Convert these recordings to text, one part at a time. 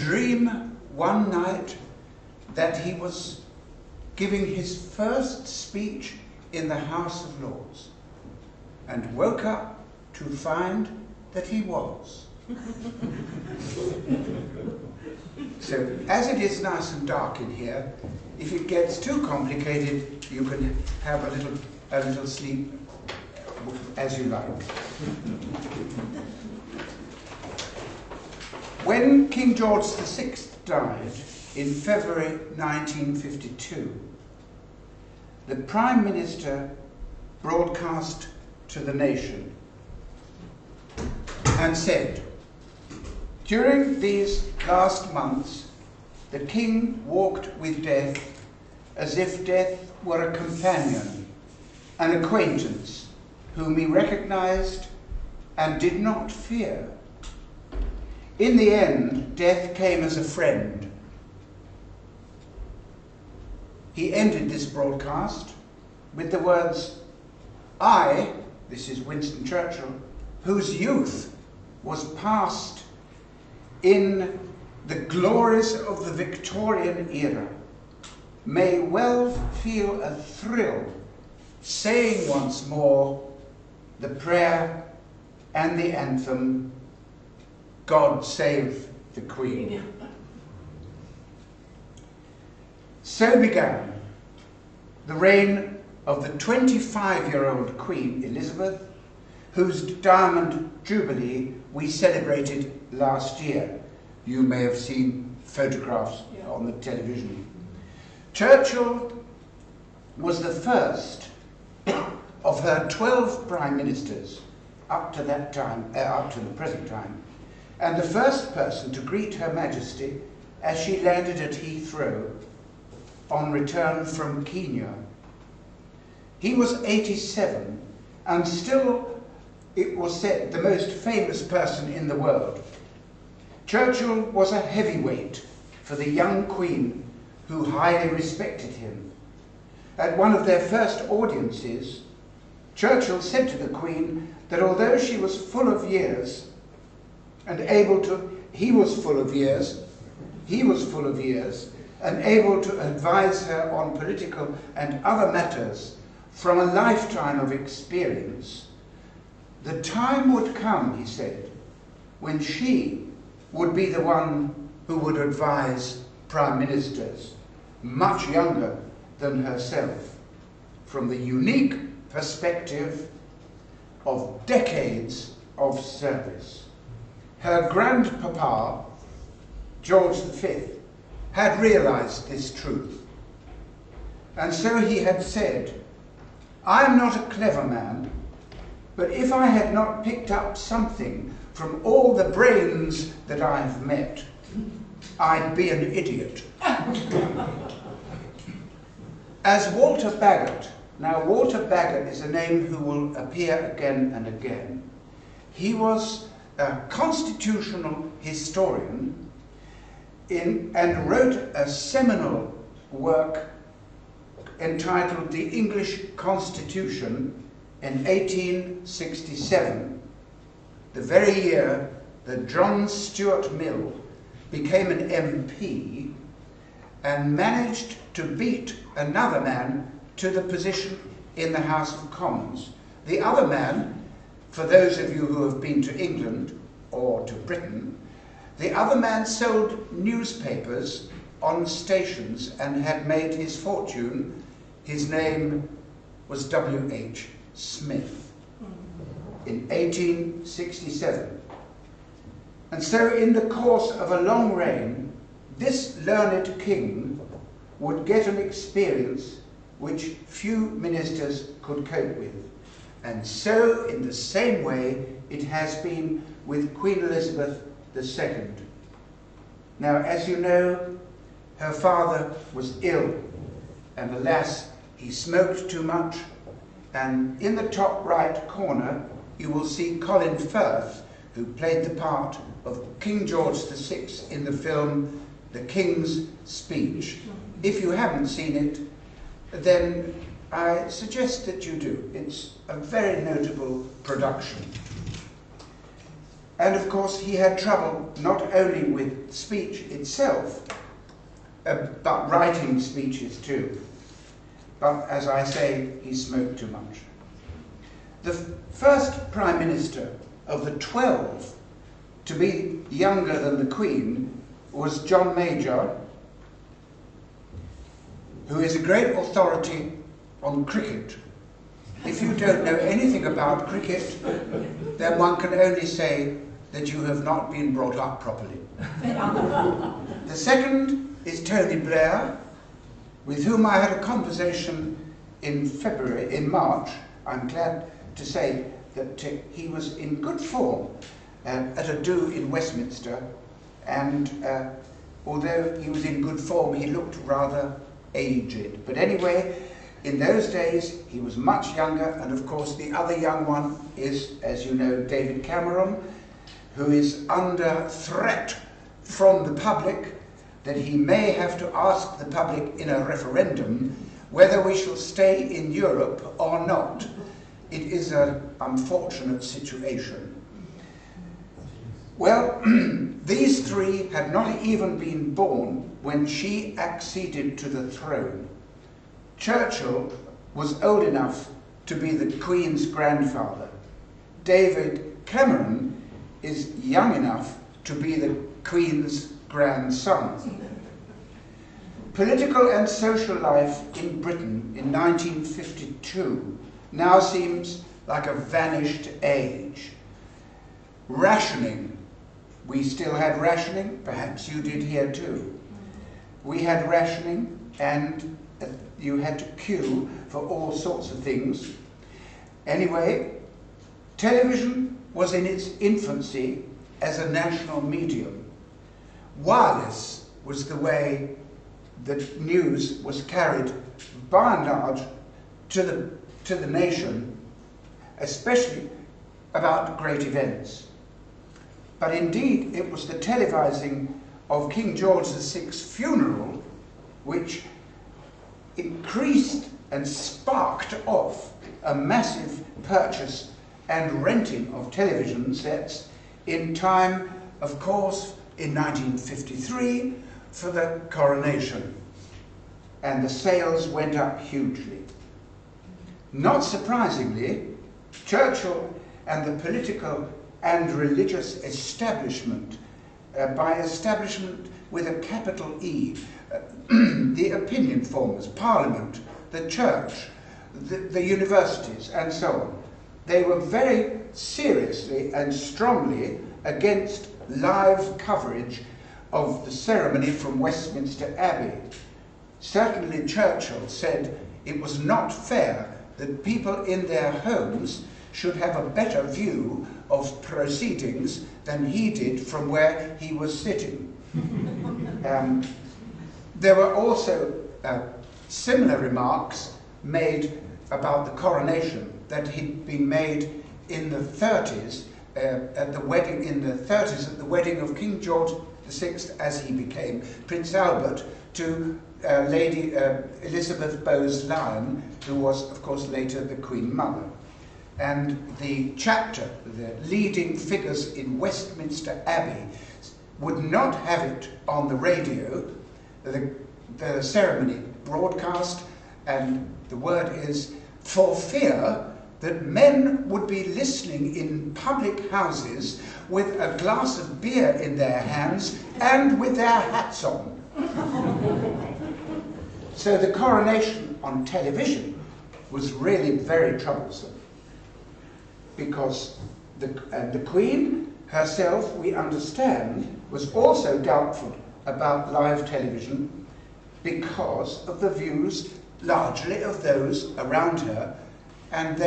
dream one night that he was giving his first speech in the House of Lords, and woke up to find that he was. So, as it is nice and dark in here, if it gets too complicated, you can have a little sleep as you like. When King George VI died in February 1952, the Prime Minister broadcast to the nation and said, "During these last months, the King walked with death as if death were a companion, an acquaintance, whom he recognized and did not fear. In the end, death came as a friend." He ended this broadcast with the words, "I," this is Winston Churchill, "whose youth was passed in the glories of the Victorian era, may well feel a thrill saying once more the prayer and the anthem, 'God save the Queen.'" So began the reign of the 25-year-old Queen Elizabeth, whose Diamond Jubilee we celebrated last year. You may have seen photographs on the television. Churchill was the first of her 12 prime ministers up to that time, up to the present time, and the first person to greet Her Majesty as she landed at Heathrow on return from Kenya. He was 87 and still, it was said, the most famous person in the world. Churchill was a heavyweight for the young Queen, who highly respected him. At one of their first audiences, Churchill said to the Queen that although she was full of years and he was full of years and able to advise her on political and other matters from a lifetime of experience, the time would come, he said, when she would be the one who would advise prime ministers much younger than herself from the unique perspective of decades of service. Her grandpapa, George V, had realized this truth, and so he had said, "I am not a clever man, but if I had not picked up something from all the brains that I've met, I'd be an idiot." As Walter Bagot, now Walter Bagot is a name who will appear again and again. He was a constitutional historian and wrote a seminal work entitled The English Constitution in 1867, the very year that John Stuart Mill became an MP and managed to beat another man to the position in the House of Commons. The other man, for those of you who have been to England or to Britain, the other man sold newspapers on stations and had made his fortune. His name was W.H. Smith in 1867. And so in the course of a long reign, this learned king would get an experience which few ministers could cope with. And so, in the same way, it has been with Queen Elizabeth II. Now, as you know, her father was ill, and alas, he smoked too much. And in the top right corner, you will see Colin Firth, who played the part of King George VI in the film The King's Speech. If you haven't seen it, then I suggest that you do. It's a very notable production. And of course he had trouble not only with speech itself, but writing speeches too. But as I say, he smoked too much. The first Prime Minister of the 12 to be younger than the Queen was John Major, who is a great authority on cricket. If you don't know anything about cricket, then one can only say that you have not been brought up properly. The second is Tony Blair, with whom I had a conversation in March. I'm glad to say that he was in good form at a do in Westminster, and although he was in good form, he looked rather aged. But anyway, in those days, he was much younger, and of course the other young one is, as you know, David Cameron, who is under threat from the public that he may have to ask the public in a referendum whether we shall stay in Europe or not. It is an unfortunate situation. Well, these three had not even been born when she acceded to the throne. Churchill was old enough to be the Queen's grandfather. David Cameron is young enough to be the Queen's grandson. Political and social life in Britain in 1952 now seems like a vanished age. Rationing. We still had rationing, perhaps you did here too. We had rationing, and you had to queue for all sorts of things. Anyway, television was in its infancy as a national medium. Wireless was the way that news was carried, by and large, to the nation, especially about great events. But indeed, it was the televising of King George VI's funeral which increased and sparked off a massive purchase and renting of television sets in time, of course, in 1953 for the Coronation. And the sales went up hugely. Not surprisingly, Churchill and the political and religious establishment, by establishment with a capital E, the opinion formers, Parliament, the church, the universities, and so on, they were very seriously and strongly against live coverage of the ceremony from Westminster Abbey. Certainly Churchill said it was not fair that people in their homes should have a better view of proceedings than he did from where he was sitting. There were also similar remarks made about the coronation that had been made in the 30s at the wedding of King George VI as he became Prince Albert to Lady Elizabeth Bowes-Lyon, who was of course later the Queen Mother. And the chapter, the leading figures in Westminster Abbey, would not have it on the radio, the ceremony broadcast, and the word is, for fear that men would be listening in public houses with a glass of beer in their hands and with their hats on. So the coronation on television was really very troublesome, because the Queen herself, we understand, was also doubtful about live television because of the views largely of those around her, and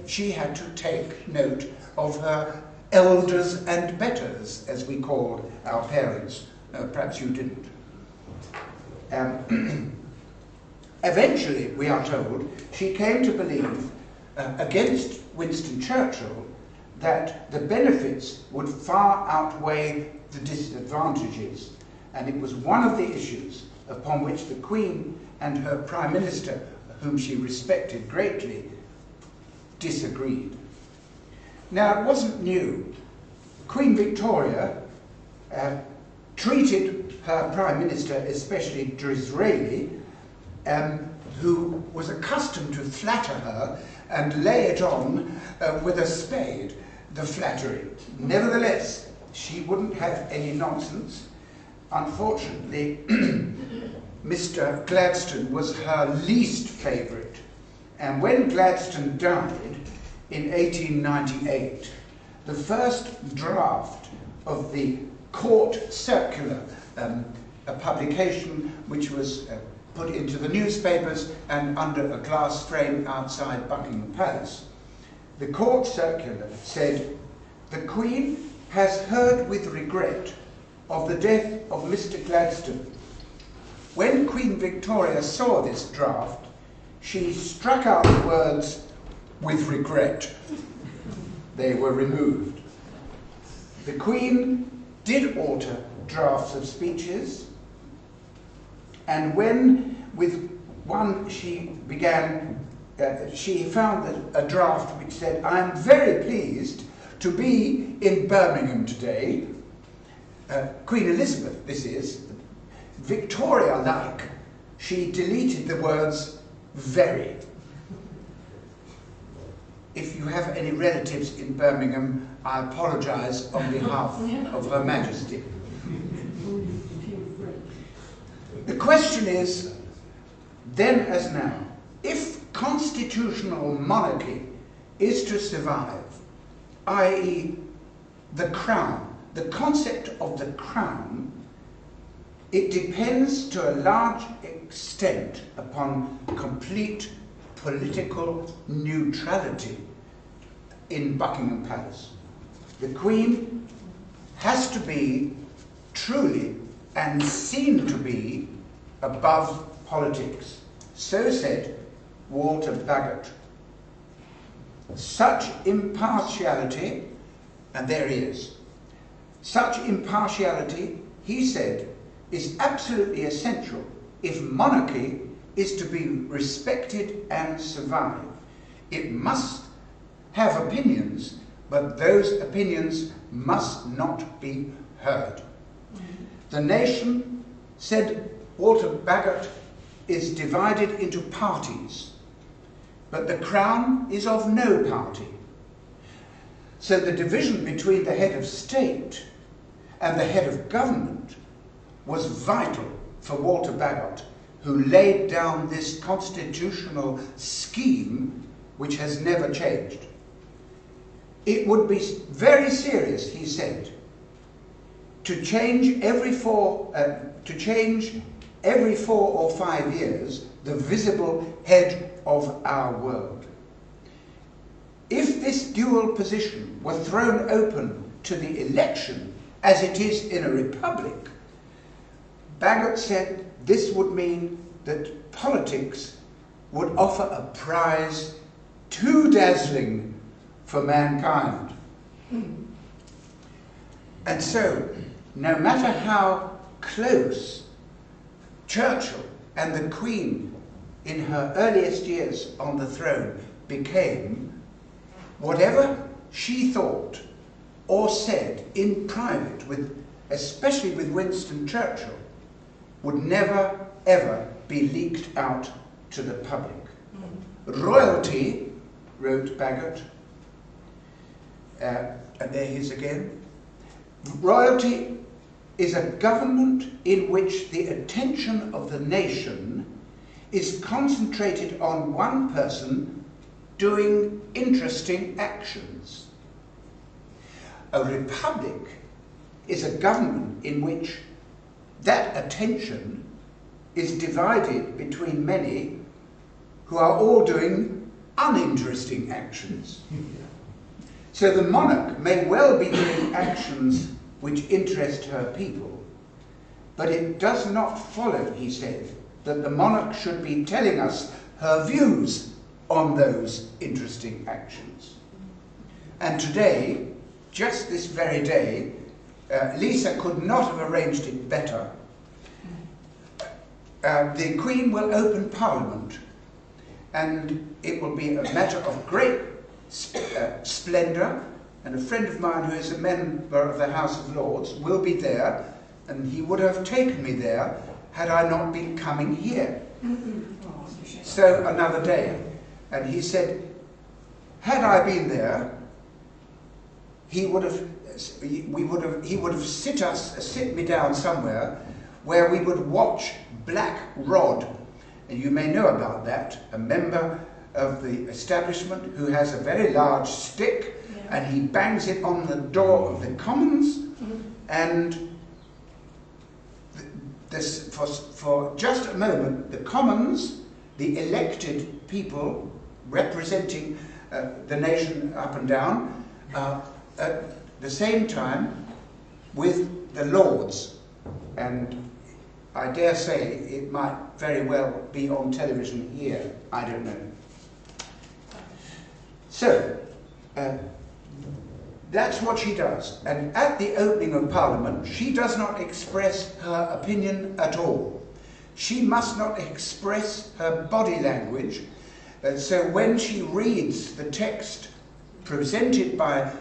she had to take note of her elders and betters, as we called our parents. Perhaps you didn't. Eventually, we are told, she came to believe, against Winston Churchill, that the benefits would far outweigh the disadvantages, and it was one of the issues upon which the Queen and her Prime Minister, whom she respected greatly, disagreed. Now, it wasn't new Queen Victoria treated her Prime Minister, especially Disraeli, who was accustomed to flatter her and lay it on with a spade, the flattery. Nevertheless, she wouldn't have any nonsense. Unfortunately, Mr. Gladstone was her least favourite. And when Gladstone died in 1898, the first draft of the Court Circular, a publication which was put into the newspapers and under a glass frame outside Buckingham Palace, the Court Circular said, "The Queen has heard with regret of the death of Mr. Gladstone." When Queen Victoria saw this draft, she struck out the words, "with regret." They were removed. The Queen did alter drafts of speeches, and when with one she began, she found that a draft which said, "I am very pleased to be in Birmingham today." Queen Elizabeth, this is, Victoria-like, she deleted the words "very." If you have any relatives in Birmingham, I apologise on behalf of Her Majesty. The question is, then as now, if constitutional monarchy is to survive, i.e. the crown, the concept of the crown, it depends to a large extent upon complete political neutrality in Buckingham Palace. The Queen has to be truly and seen to be above politics. So said Walter Bagehot. Such impartiality, and there he is, such impartiality, he said, is absolutely essential if monarchy is to be respected and survive. It must have opinions, but those opinions must not be heard. The nation, said Walter Bagehot, is divided into parties, but the crown is of no party. So the division between the head of state and the head of government was vital for Walter Bagehot, who laid down this constitutional scheme which has never changed. It would be very serious, he said, to change every 4 or 5 years the visible head of our world. If this dual position were thrown open to the election, as it is in a republic, Bagehot said this would mean that politics would offer a prize too dazzling for mankind. And so, no matter how close Churchill and the Queen in her earliest years on the throne became, whatever she thought or said in private, especially with Winston Churchill, would never ever be leaked out to the public. Royalty, wrote Bagehot, and there he is again, royalty is a government in which the attention of the nation is concentrated on one person doing interesting actions. A republic is a government in which that attention is divided between many who are all doing uninteresting actions. So the monarch may well be doing actions which interest her people, but it does not follow, he said, that the monarch should be telling us her views on those interesting actions. And today, just this very day, Lisa could not have arranged it better. The Queen will open Parliament, and it will be a matter of great splendour and a friend of mine who is a member of the House of Lords will be there, and he would have taken me there had I not been coming here. So another day, and he said, had I been there, he would have sit me down somewhere where we would watch Black Rod, and you may know about that, a member of the establishment who has a very large stick, and he bangs it on the door of the Commons, and for just a moment, the Commons, the elected people representing the nation up and down, at the same time with the Lords, and I dare say it might very well be on television here, I don't know. So, that's what she does, and at the opening of Parliament she does not express her opinion at all. She must not express her body language, so when she reads the text presented by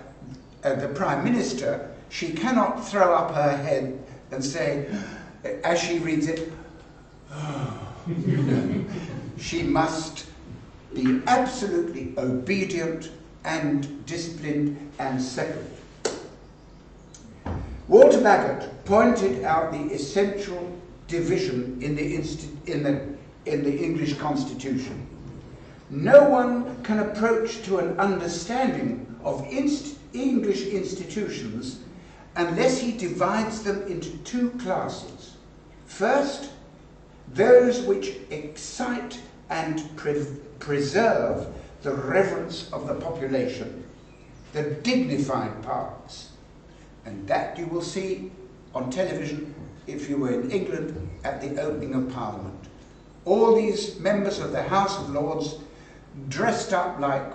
the Prime Minister, she cannot throw up her head and say, as she reads it, oh. She must be absolutely obedient and disciplined and settled. Walter Bagehot pointed out the essential division in the English Constitution. No one can approach to an understanding of English institutions unless he divides them into two classes. First, those which excite and preserve the reverence of the population, the dignified parts, and that you will see on television if you were in England at the opening of Parliament. All these members of the House of Lords dressed up like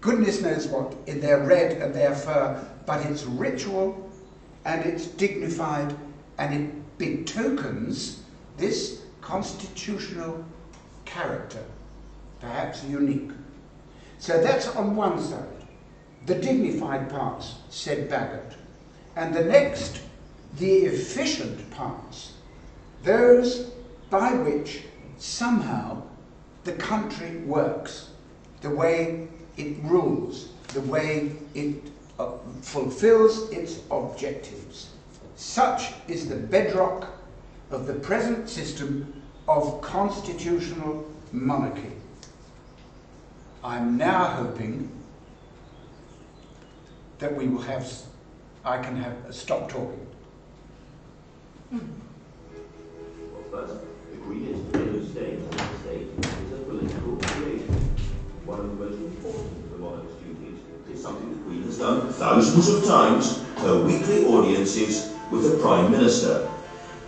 goodness knows what in their red and their fur, but it's ritual and it's dignified and it betokens this constitutional character, perhaps unique. So that's on one side, the dignified parts, said Bagehot. And the next, the efficient parts, those by which somehow the country works, the way it rules, the way it fulfills its objectives. Such is the bedrock of the present system of constitutional monarchy. I'm now hoping that I can stop talking. First, the Queen is the head of state, and the state is a political creation. One of the most important of the monarch's duties is something the Queen has done thousands of times, her weekly audiences with the Prime Minister.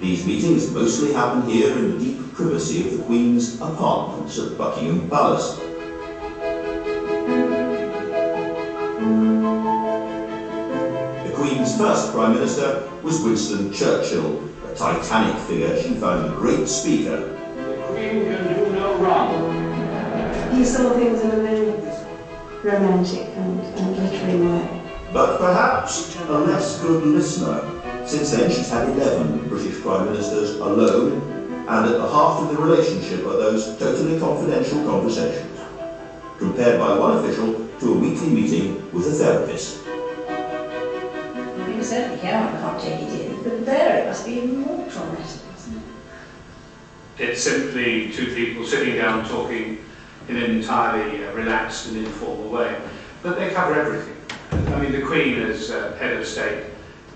These meetings mostly happen here in the deep privacy of the Queen's apartments at Buckingham Palace. The Queen's first Prime Minister was Winston Churchill, a titanic figure she found a great speaker. The Queen can do no wrong. He saw things in a very romantic and literary way. But perhaps a less good listener. Since then, she's had 11 British Prime Ministers alone, and at the heart of the relationship are those totally confidential conversations, compared by one official to a weekly meeting with a therapist. You can certainly hear I can't take it in, but there it must be even more traumatic, isn't it? It's simply two people sitting down talking in an entirely relaxed and informal way. But they cover everything. I mean, the Queen as head of state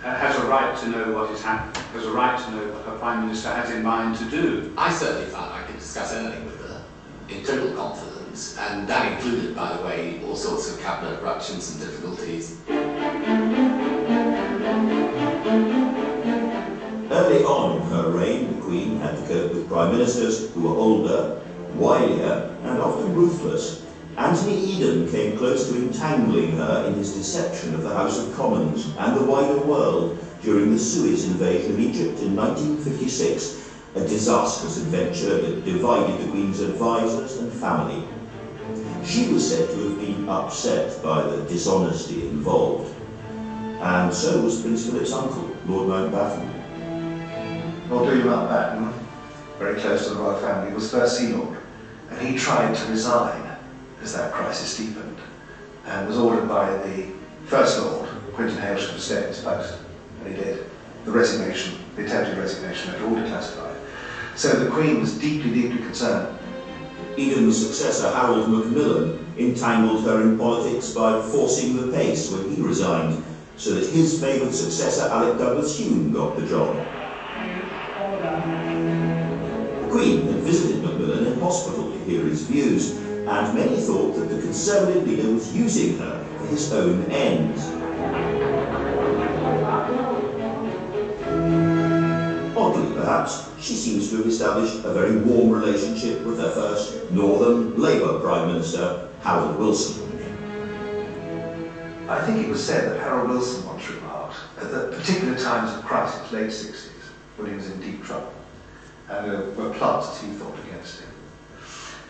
has a right to know what is happening, has a right to know what her Prime Minister has in mind to do. I certainly found I could discuss anything with her in total confidence, and that included, by the way, all sorts of cabinet ructions and difficulties. Early on in her reign, the Queen had to cope with Prime Ministers who were older, wilier, and often ruthless. Anthony Eden came close to entangling her in his deception of the House of Commons and the wider world during the Suez invasion of Egypt in 1956, a disastrous adventure that divided the Queen's advisors and family. She was said to have been upset by the dishonesty involved, and so was Prince Philip's uncle, Lord Mountbatten. Lord William Mountbatten, very close to the royal family, was First Sea Lord, and he tried to resign as that crisis deepened, and was ordered by the First Lord, Quintin Hailsham, to stay in his post, and he did. The resignation, the attempted resignation, letter, all declassified. So the Queen was deeply, deeply concerned. Even the successor, Harold Macmillan, entangled her in politics by forcing the pace when he resigned, so that his favoured successor, Alec Douglas-Hume, got the job. The Queen had visited Macmillan in hospital to hear his views, and many thought that the Conservative leader was using her for his own ends. Oddly, perhaps, she seems to have established a very warm relationship with her first Northern Labour Prime Minister, Harold Wilson. I think it was said that Harold Wilson once remarked at the particular times of crisis, late 60s, when he was in deep trouble, and there were plots he thought against him.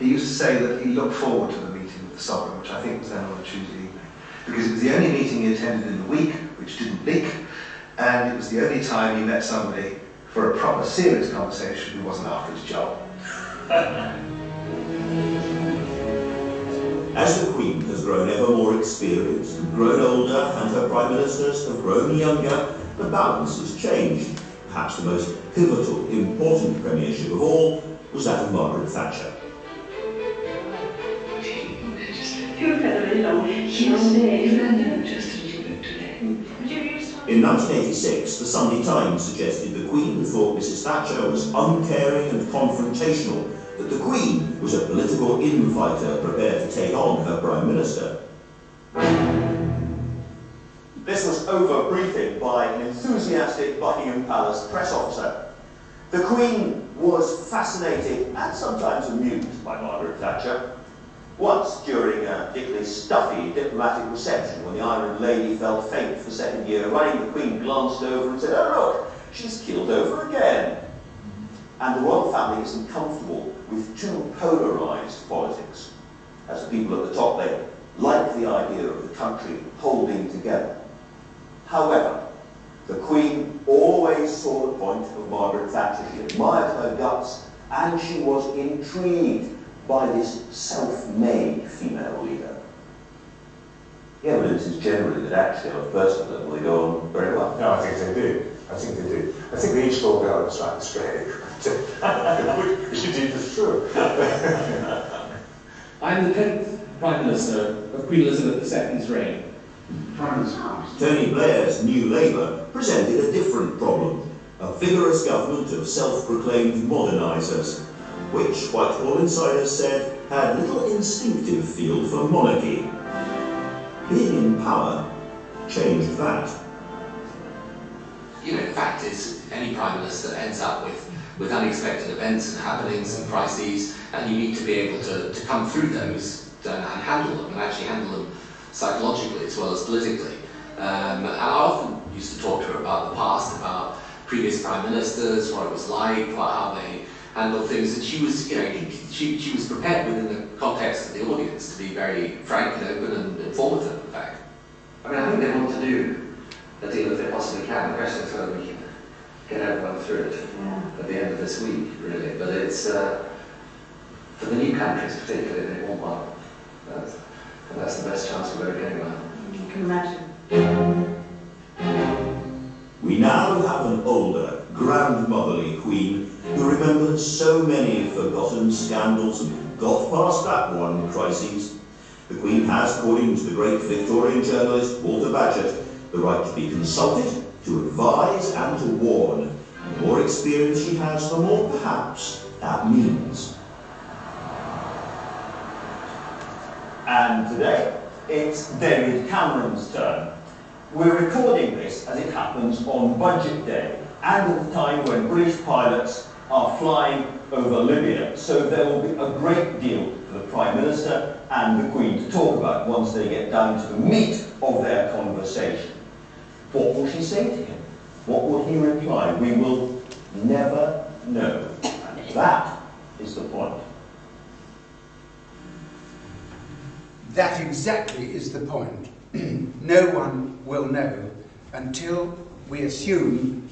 He used to say that he looked forward to the meeting with the Sovereign, which I think was then on a Tuesday evening, because it was the only meeting he attended in the week which didn't leak, and it was the only time he met somebody for a proper serious conversation who wasn't after his job. As the Queen has grown ever more experienced, grown older, and her Prime Ministers have grown younger, the balance has changed. Perhaps the most pivotal, important premiership of all was that of Margaret Thatcher. You've had a very long day. Just a little bit today. In 1986, the Sunday Times suggested the Queen thought Mrs Thatcher was uncaring and confrontational, that the Queen was a political infighter prepared to take on her Prime Minister. This was over-briefing by an enthusiastic Buckingham Palace press officer. The Queen was fascinated and sometimes amused by Margaret Thatcher. Once, during a particularly stuffy diplomatic reception, when the Iron Lady felt faint for the second year running, the Queen glanced over and said, "Oh look, she's keeled over again." And the royal family isn't comfortable with too polarised politics. As the people at the top, they like the idea of the country holding together. However, the Queen always saw the point of Margaret Thatcher. She admired her guts, and she was intrigued by this self-made female leader. The evidence is generally that actually on a personal level they go on very well. No, I think they do. I think they do. I think they each go down slightly straight. Which indeed is true. I'm the 10th Prime Minister of Queen Elizabeth II's reign. Tony Blair's New Labour presented a different problem, a vigorous government of self-proclaimed modernisers, which Whitehall insiders said had little instinctive feel for monarchy. Being in power changed that. You know, the fact is, any Prime Minister ends up with unexpected events and happenings and crises, and you need to be able to come through those and handle them, and actually handle them psychologically as well as politically. And I often used to talk to her about the past, about previous Prime Ministers, what it was like, how they handled things, and she was, you know, she was prepared within the context of the audience to be very frank and open and informative, in fact. I mean, I think they want to do a deal if they possibly can. The question is whether we can get everyone through it at the end of this week, really. But it's, for the new countries particularly, they want one. And that's the best chance we're ever getting one. You can imagine. We now have an older, grandmotherly Queen who remembers so many forgotten scandals and got past that one crisis. The Queen has, according to the great Victorian journalist Walter Bagehot, the right to be consulted, to advise and to warn. The more experience she has, the more perhaps that means. And today, it's David Cameron's turn. We're recording this as it happens on Budget Day, and at the time when British pilots are flying over Libya, so there will be a great deal for the Prime Minister and the Queen to talk about once they get down to the meat of their conversation. What will she say to him? What will he reply? We will never know. And that is the point. That exactly is the point. No one will know until we assume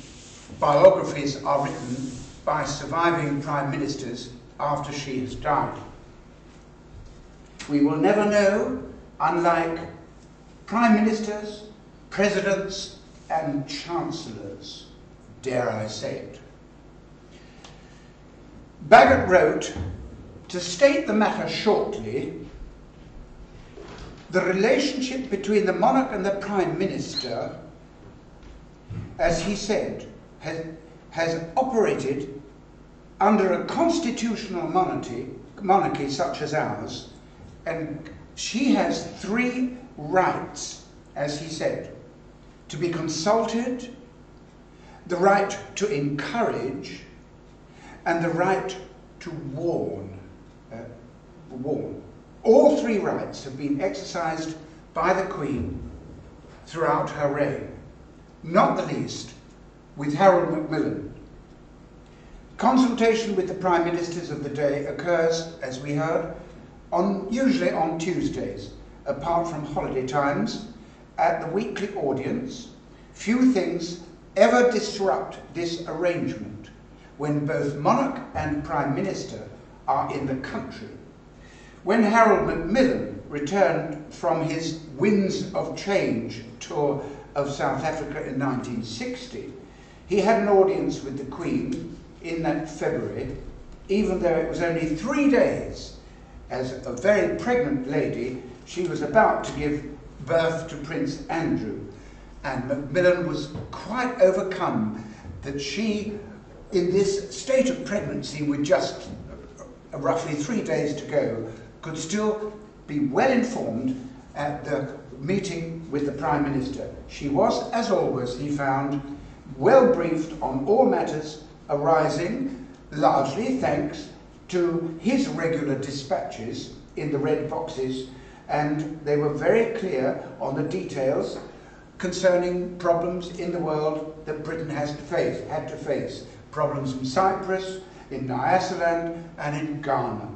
biographies are written by surviving prime ministers after she has died. We will never know, unlike prime ministers, presidents, and chancellors, dare I say it. Bagot wrote, to state the matter shortly, the relationship between the monarch and the prime minister, as he said, has operated under a constitutional monarchy such as ours, and she has 3 rights, as he said: to be consulted, the right to encourage, and the right to warn. All 3 rights have been exercised by the Queen throughout her reign, not the least with Harold Macmillan. Consultation with the prime ministers of the day occurs, as we heard, usually on Tuesdays, apart from holiday times, at the weekly audience. Few things ever disrupt this arrangement when both monarch and prime minister are in the country. When Harold Macmillan returned from his Winds of Change tour of South Africa in 1960, he had an audience with the Queen in that February, even though it was only 3 days. As a very pregnant lady, she was about to give birth to Prince Andrew, and Macmillan was quite overcome that she, in this state of pregnancy with just roughly 3 days to go, could still be well informed at the meeting with the Prime Minister. She was, as always, he found, well briefed on all matters arising, largely thanks to his regular dispatches in the red boxes, and they were very clear on the details concerning problems in the world that Britain had to face. Problems in Cyprus, in Nyasaland, and in Ghana.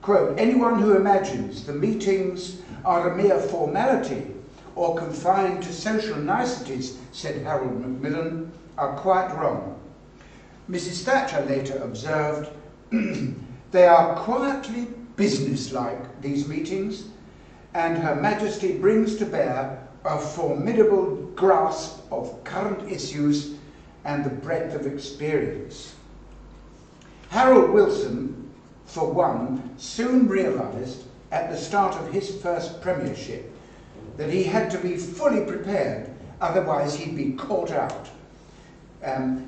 Quote, anyone who imagines the meetings are a mere formality or confined to social niceties, said Harold Macmillan, are quite wrong. Mrs. Thatcher later observed, they are quietly businesslike, these meetings, and Her Majesty brings to bear a formidable grasp of current issues and the breadth of experience. Harold Wilson, for one, soon realised at the start of his first premiership that he had to be fully prepared, otherwise he'd be caught out.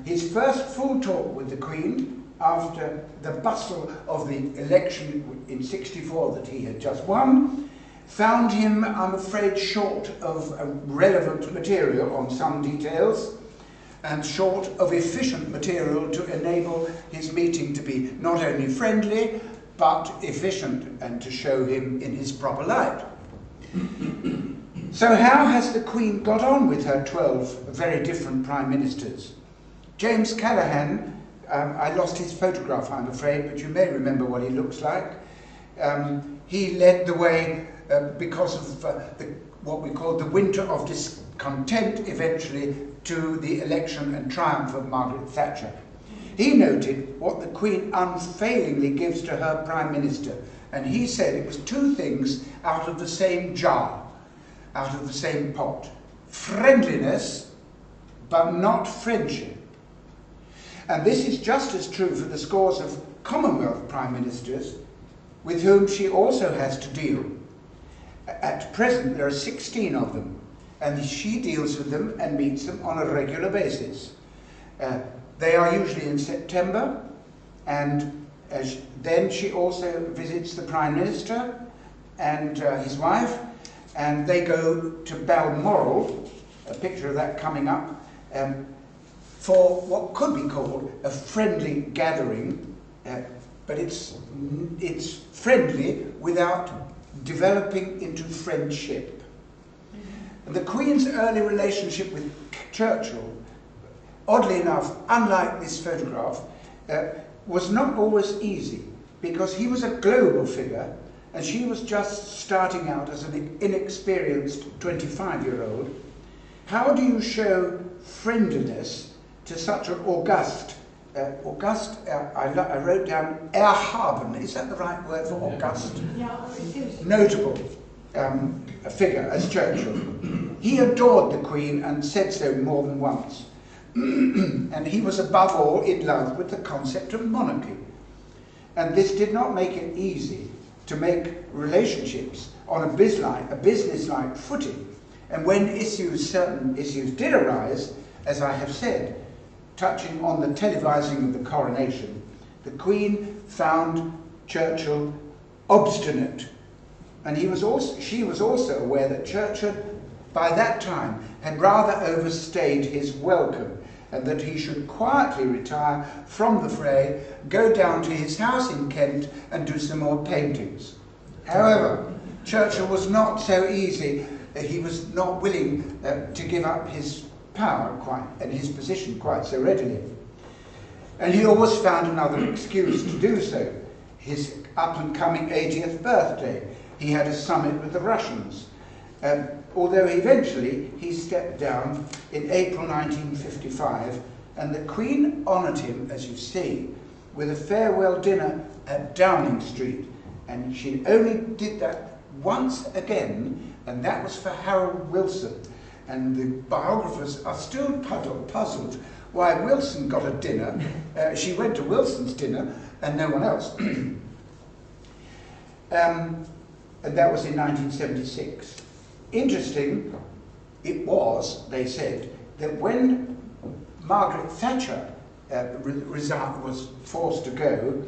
His first full talk with the Queen after the bustle of the election in '64 that he had just won found him, I'm afraid, short of relevant material on some details and short of efficient material to enable his meeting to be not only friendly but efficient and to show him in his proper light. So how has the Queen got on with her 12 very different prime ministers? James Callaghan, I lost his photograph, I'm afraid, but you may remember what he looks like. He led the way because of what we call the winter of discontent, eventually to the election and triumph of Margaret Thatcher. He noted what the Queen unfailingly gives to her Prime Minister, and he said it was 2 things out of the same jar, out of the same pot. Friendliness, but not friendship. And this is just as true for the scores of Commonwealth Prime Ministers with whom she also has to deal. At present, there are 16 of them, and she deals with them and meets them on a regular basis. They are usually in September, and then she also visits the Prime Minister and his wife, and they go to Balmoral, a picture of that coming up, for what could be called a friendly gathering, but it's friendly without developing into friendship. And the Queen's early relationship with Churchill, oddly enough, unlike this photograph, was not always easy, because he was a global figure and she was just starting out as an inexperienced 25-year-old. How do you show friendliness to such an august, I wrote down erhaben, is that the right word for august? Yeah, it is. Notable figure as Churchill. He adored the Queen and said so more than once. And he was above all in love with the concept of monarchy. And this did not make it easy to make relationships on a business-like footing. And when certain issues did arise, as I have said, touching on the televising of the coronation, the Queen found Churchill obstinate. And she was also aware that Churchill, by that time, had rather overstayed his welcome, and that he should quietly retire from the fray, go down to his house in Kent and do some more paintings. However, Churchill was not so easy. He was not willing to give up his power and his position quite so readily. And he always found another excuse to do so. His up-and-coming 80th birthday. He had a summit with the Russians. Although eventually he stepped down in April 1955, and the Queen honoured him, as you see, with a farewell dinner at Downing Street. And she only did that once again, and that was for Harold Wilson. And the biographers are still puzzled why Wilson got a dinner. She went to Wilson's dinner and no one else. And that was in 1976. Interesting, it was, they said, that when Margaret Thatcher was forced to go,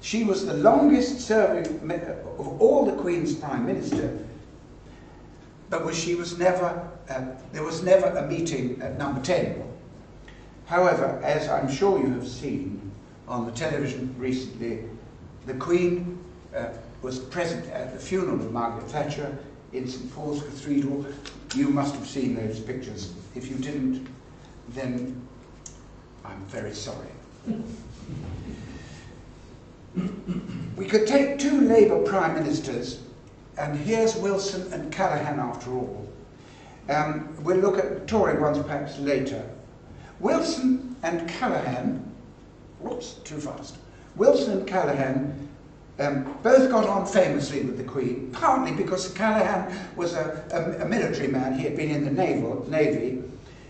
she was the longest serving of all the Queen's Prime Minister, but there was never a meeting at number 10. However, as I'm sure you have seen on the television recently, the Queen was present at the funeral of Margaret Thatcher in St Paul's Cathedral. You must have seen those pictures. If you didn't, then I'm very sorry. We could take two Labour Prime Ministers, and here's Wilson and Callaghan after all. We'll look at Tory ones perhaps later. Wilson and Callaghan, whoops, too fast. Wilson and Callaghan both got on famously with the Queen, partly because Callaghan was a military man. He had been in the Navy,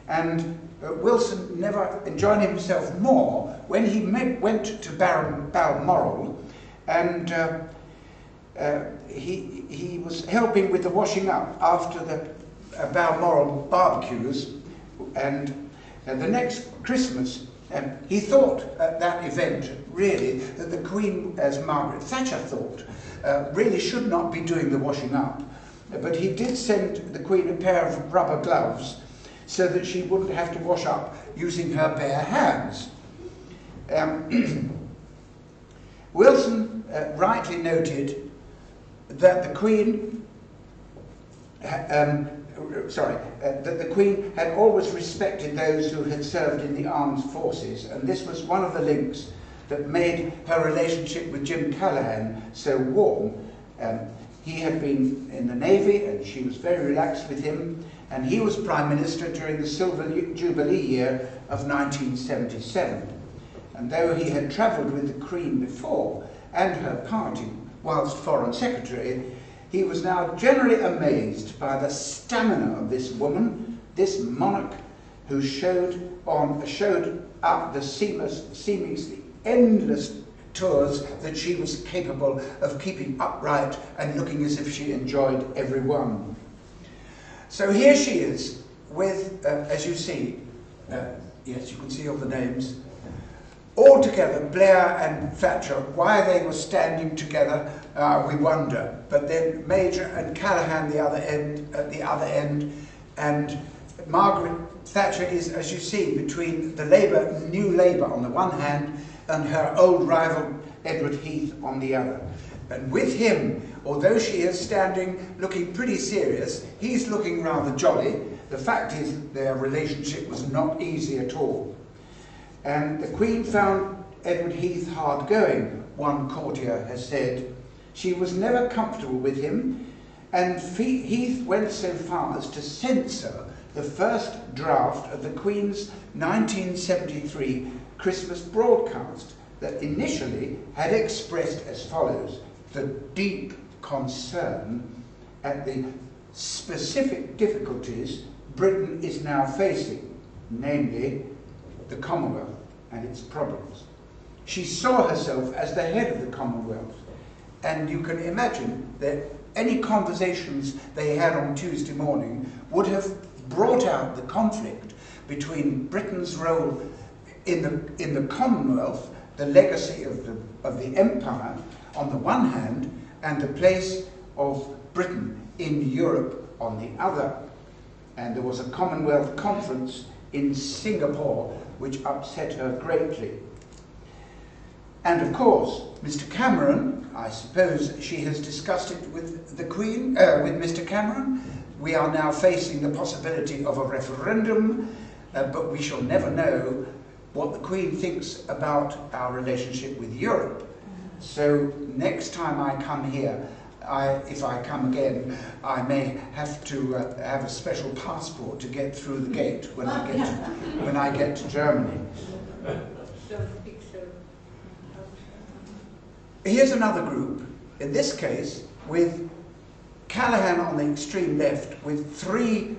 and Wilson never enjoyed himself more when he went to Balmoral, and he was helping with the washing up after the Balmoral barbecues, and the next Christmas, he thought at that event, really, that the Queen, as Margaret Thatcher thought, really should not be doing the washing up. But he did send the Queen a pair of rubber gloves so that she wouldn't have to wash up using her bare hands. Wilson rightly noted that the Queen that the Queen had always respected those who had served in the armed forces, and this was one of the links that made her relationship with Jim Callaghan so warm. He had been in the Navy, and she was very relaxed with him, and he was Prime Minister during the Silver Jubilee year of 1977. And though he had travelled with the Queen before, and her party, whilst Foreign Secretary, he was now generally amazed by the stamina of this woman, this monarch, who showed up the seemingly endless tours that she was capable of keeping upright and looking as if she enjoyed every one. So here she is with, as you see, yes, you can see all the names, all together, Blair and Thatcher. Why they were standing together, we wonder. But then Major and Callaghan at the other end, and Margaret Thatcher is, as you see, between the New Labour on the one hand and her old rival Edward Heath on the other. And with him, although she is standing looking pretty serious, he's looking rather jolly. The fact is their relationship was not easy at all. And the Queen found Edward Heath hard going, one courtier has said, She was never comfortable with him, and Heath went so far as to censor the first draft of the Queen's 1973 Christmas broadcast that initially had expressed as follows the deep concern at the specific difficulties Britain is now facing, namely the Commonwealth and its problems. She saw herself as the head of the Commonwealth, and you can imagine that any conversations they had on Tuesday morning would have brought out the conflict between Britain's role in the Commonwealth, the legacy of the Empire on the one hand, and the place of Britain in Europe on the other. And there was a Commonwealth conference in Singapore which upset her greatly. And of course, Mr. Cameron, I suppose she has discussed it with the Queen, with Mr. Cameron. We are now facing the possibility of a referendum, but we shall never know what the Queen thinks about our relationship with Europe. So next time I come here, if I come again, I may have to have a special passport to get through the gate when I get to Germany. Here's another group, in this case, with Callaghan on the extreme left, with three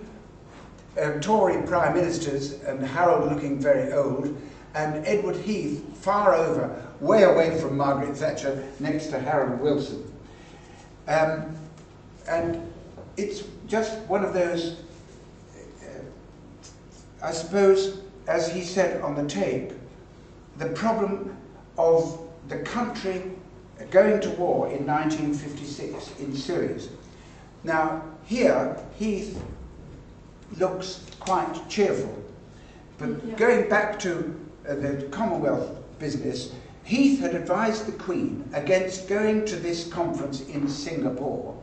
Tory prime ministers, and Harold looking very old, and Edward Heath far over, way away from Margaret Thatcher, next to Harold Wilson. And it's just one of those, I suppose, as he said on the tape, the problem of the country going to war in 1956 in Syria. Now, here, Heath looks quite cheerful, but going back to the Commonwealth business, Heath had advised the Queen against going to this conference in Singapore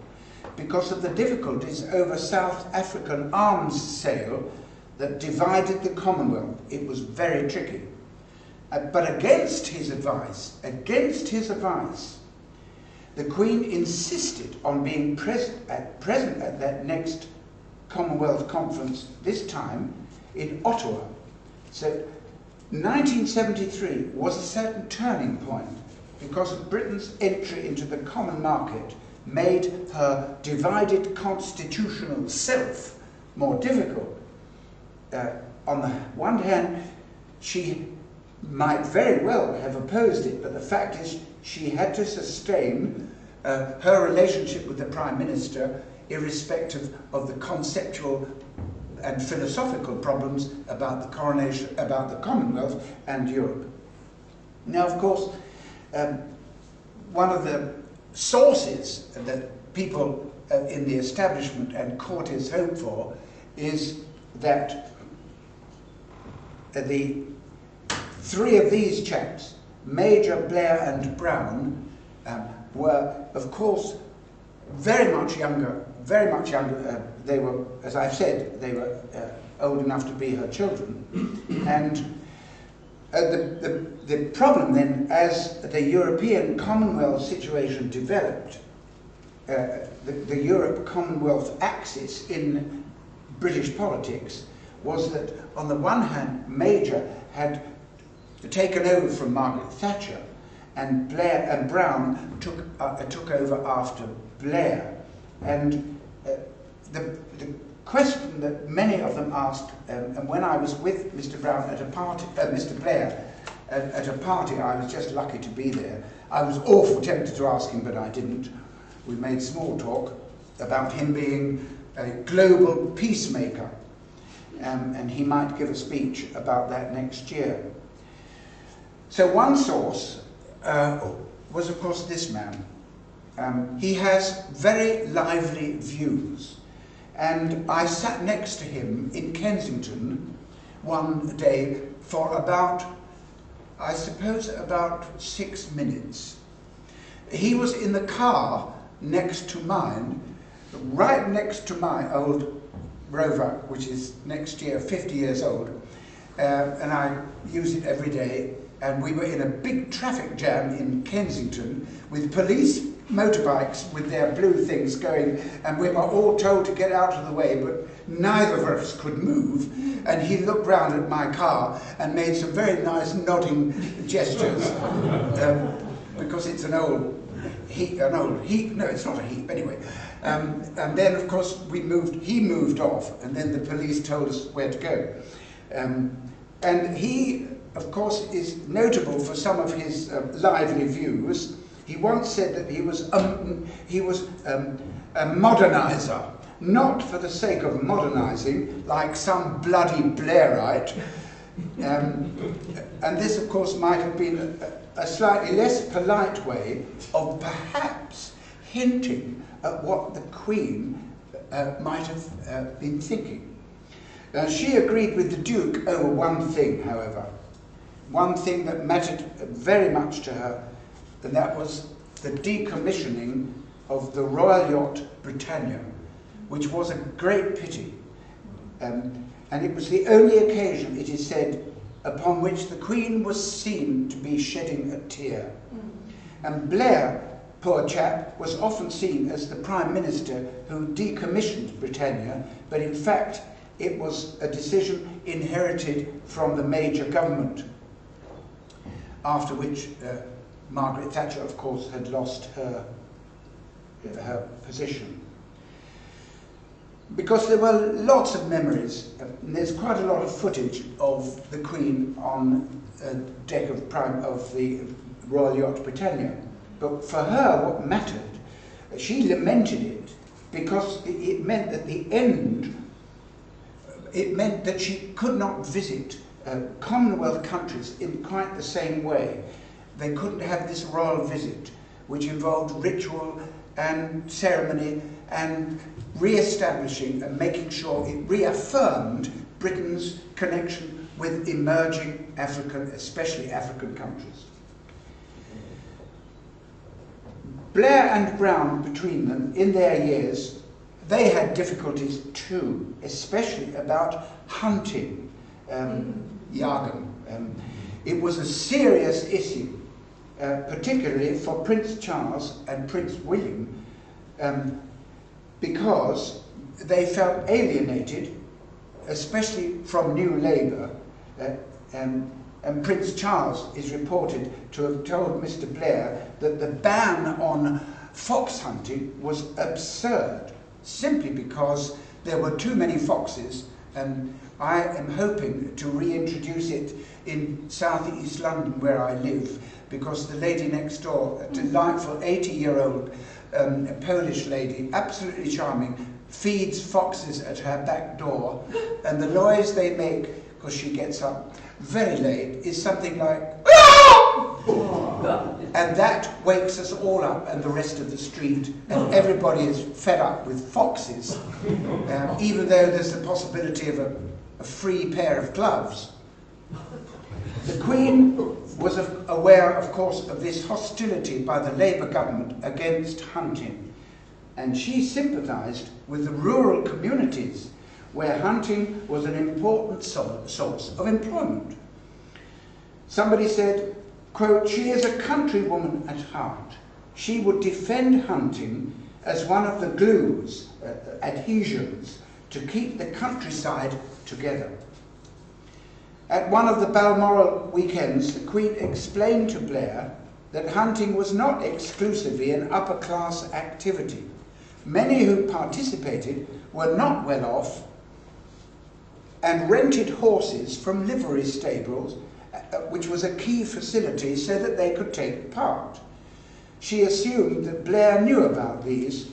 because of the difficulties over South African arms sale that divided the Commonwealth. It was very tricky. But against his advice, the Queen insisted on being present at that next Commonwealth conference, this time in Ottawa. So 1973 was a certain turning point because of Britain's entry into the common market made her divided constitutional self more difficult. On the one hand, she might very well have opposed it, but the fact is she had to sustain her relationship with the Prime Minister irrespective of the conceptual and philosophical problems about the coronation, about the Commonwealth and Europe. Now, of course, one of the sources that people in the establishment and courtiers hope for is that the three of these chaps, Major, Blair and Brown, were, of course, very much younger. They were, as I've said, they were old enough to be her children. And the problem then, as the European Commonwealth situation developed, the Europe-Commonwealth axis in British politics was that, on the one hand, Major had taken over from Margaret Thatcher, and Blair and Brown took over after Blair. And the question that many of them asked, and when I was with Mr. Brown at a party, Mr. Blair at a party, I was just lucky to be there. I was awful tempted to ask him, but I didn't. We made small talk about him being a global peacemaker, and he might give a speech about that next year. So one source was, of course, this man. He has very lively views, and I sat next to him in Kensington one day for about, I suppose, about 6 minutes. He was in the car next to mine, right next to my old Rover, which is next year 50 years old, and I use it every day. And we were in a big traffic jam in Kensington with police motorbikes with their blue things going, and we were all told to get out of the way, but neither of us could move. And he looked round at my car and made some very nice nodding gestures, because it's an old heap, no, it's not a heap, anyway. And then, of course, he moved off, and then the police told us where to go. And he, of course, is notable for some of his lively views. He once said that he was a modernizer, not for the sake of modernizing, like some bloody Blairite. And this, of course, might have been a slightly less polite way of perhaps hinting at what the Queen might have been thinking. She agreed with the Duke over one thing, however. One thing that mattered very much to her, and that was the decommissioning of the Royal Yacht Britannia, which was a great pity. And it was the only occasion, it is said, upon which the Queen was seen to be shedding a tear. And Blair, poor chap, was often seen as the Prime Minister who decommissioned Britannia, but in fact it was a decision inherited from the major government, after which Margaret Thatcher, of course, had lost her position. Because there were lots of memories, and there's quite a lot of footage of the Queen on a deck of the Royal Yacht Britannia. But for her, what mattered, she lamented it because it meant that the end, it meant that she could not visit Commonwealth countries in quite the same way. They couldn't have this royal visit, which involved ritual and ceremony and re-establishing and making sure it reaffirmed Britain's connection with emerging African, especially African countries. Blair and Brown, between them, in their years, they had difficulties too, especially about hunting, Yagam. It was a serious issue, particularly for Prince Charles and Prince William, because they felt alienated, especially from New Labour, and Prince Charles is reported to have told Mr. Blair that the ban on fox hunting was absurd, simply because there were too many foxes, and I am hoping to reintroduce it in southeast London where I live, because the lady next door, a delightful 80-year-old Polish lady, absolutely charming, feeds foxes at her back door, and the noise they make, because she gets up very late, is something like and that wakes us all up and the rest of the street, and everybody is fed up with foxes, even though there's the possibility of a free pair of gloves. The Queen was aware, of course, of this hostility by the Labour government against hunting, and she sympathised with the rural communities where hunting was an important source of employment. Somebody said, quote, "She is a countrywoman at heart. She would defend hunting as one of the glues, adhesions, to keep the countryside together." At one of the Balmoral weekends, the Queen explained to Blair that hunting was not exclusively an upper-class activity. Many who participated were not well off and rented horses from livery stables, which was a key facility so that they could take part. She assumed that Blair knew about these,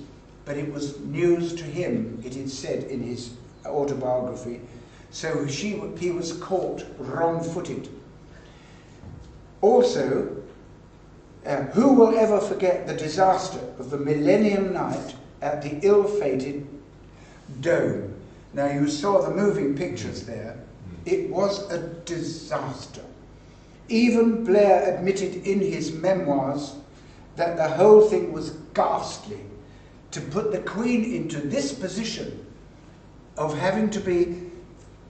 but it was news to him, it is said in his autobiography, so he was caught wrong-footed. Also, who will ever forget the disaster of the Millennium Night at the ill-fated Dome? Now, you saw the moving pictures there. It was a disaster. Even Blair admitted in his memoirs that the whole thing was ghastly. To put the Queen into this position of having to be,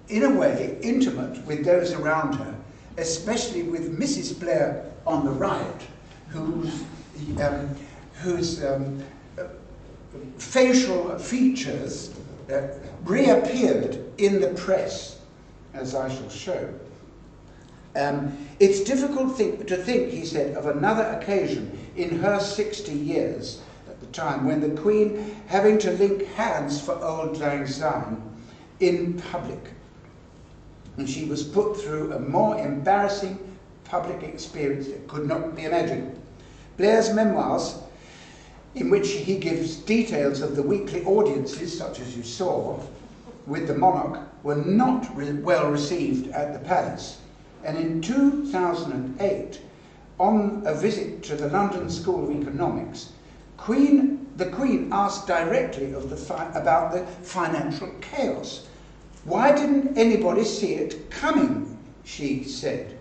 in a way, intimate with those around her, especially with Mrs. Blair on the right, who whose facial features reappeared in the press, as I shall show. It's difficult to think, he said, of another occasion in her 60 years at the time when the Queen, having to link hands for Auld Lang Syne in public, and she was put through a more embarrassing public experience that could not be imagined. Blair's memoirs, in which he gives details of the weekly audiences, such as you saw, with the Monarch, were not well received at the palace. And in 2008, on a visit to the London School of Economics, the Queen asked directly of about the financial chaos. Why didn't anybody see it coming, she said.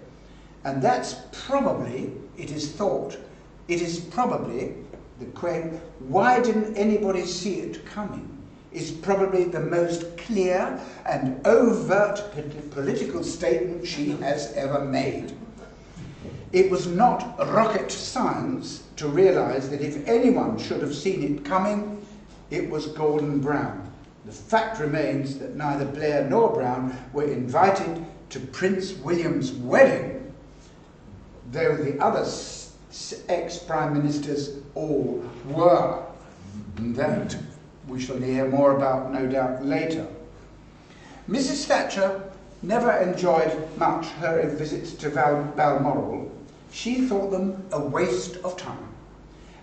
And that's probably, it is probably, the question, why didn't anybody see it coming, is probably the most clear and overt political statement she has ever made. It was not rocket science to realise that if anyone should have seen it coming, it was Gordon Brown. The fact remains that neither Blair nor Brown were invited to Prince William's wedding, though the other ex-prime ministers all were. And that we shall hear more about, no doubt, later. Mrs. Thatcher never enjoyed much her visits to Balmoral. She thought them a waste of time.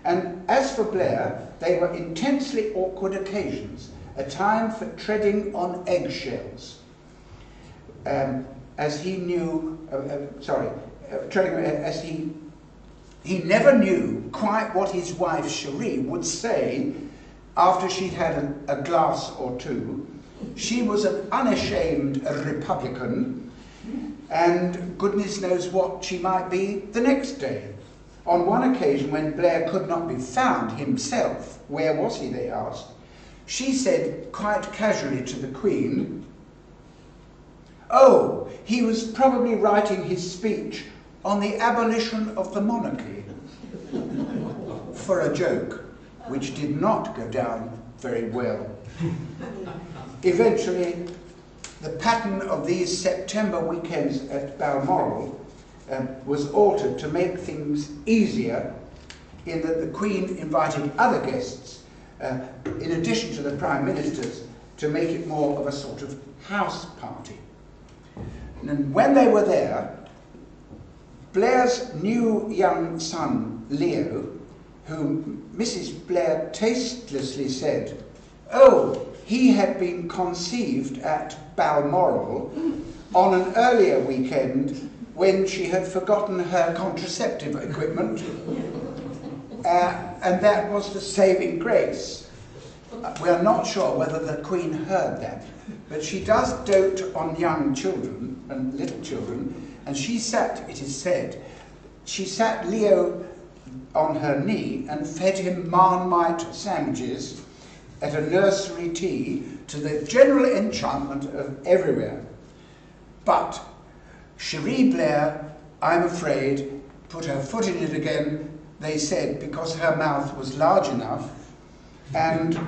And as for Blair, they were intensely awkward occasions, a time for treading on eggshells. As he knew, he never knew quite what his wife Cherie would say after she'd had a glass or two. She was an unashamed Republican, and goodness knows what she might be the next day. On one occasion, when Blair could not be found himself, where was he, they asked, she said quite casually to the Queen, "Oh, he was probably writing his speech on the abolition of the monarchy," for a joke which did not go down very well. Eventually, the pattern of these September weekends at Balmoral was altered to make things easier, in that the Queen invited other guests, in addition to the Prime Ministers, to make it more of a sort of house party. And when they were there, Blair's new young son, Leo, whom Mrs. Blair tastelessly said, oh, he had been conceived at Balmoral on an earlier weekend when she had forgotten her contraceptive equipment, and that was the saving grace. We are not sure whether the Queen heard that, but she does dote on young children and little children, and she sat, it is said, she sat Leo on her knee and fed him Marmite sandwiches at a nursery tea, to the general enchantment of everywhere. But Cherie Blair, I'm afraid, put her foot in it again, they said, because her mouth was large enough, and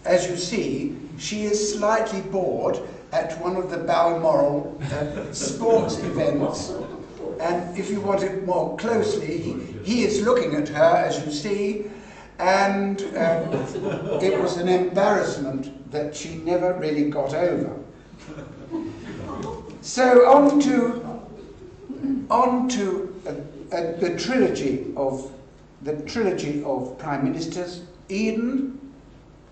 as you see, she is slightly bored at one of the Balmoral sports events, and if you want it more closely, he is looking at her, as you see, and it was an embarrassment that she never really got over. So on to the trilogy of prime ministers. Eden,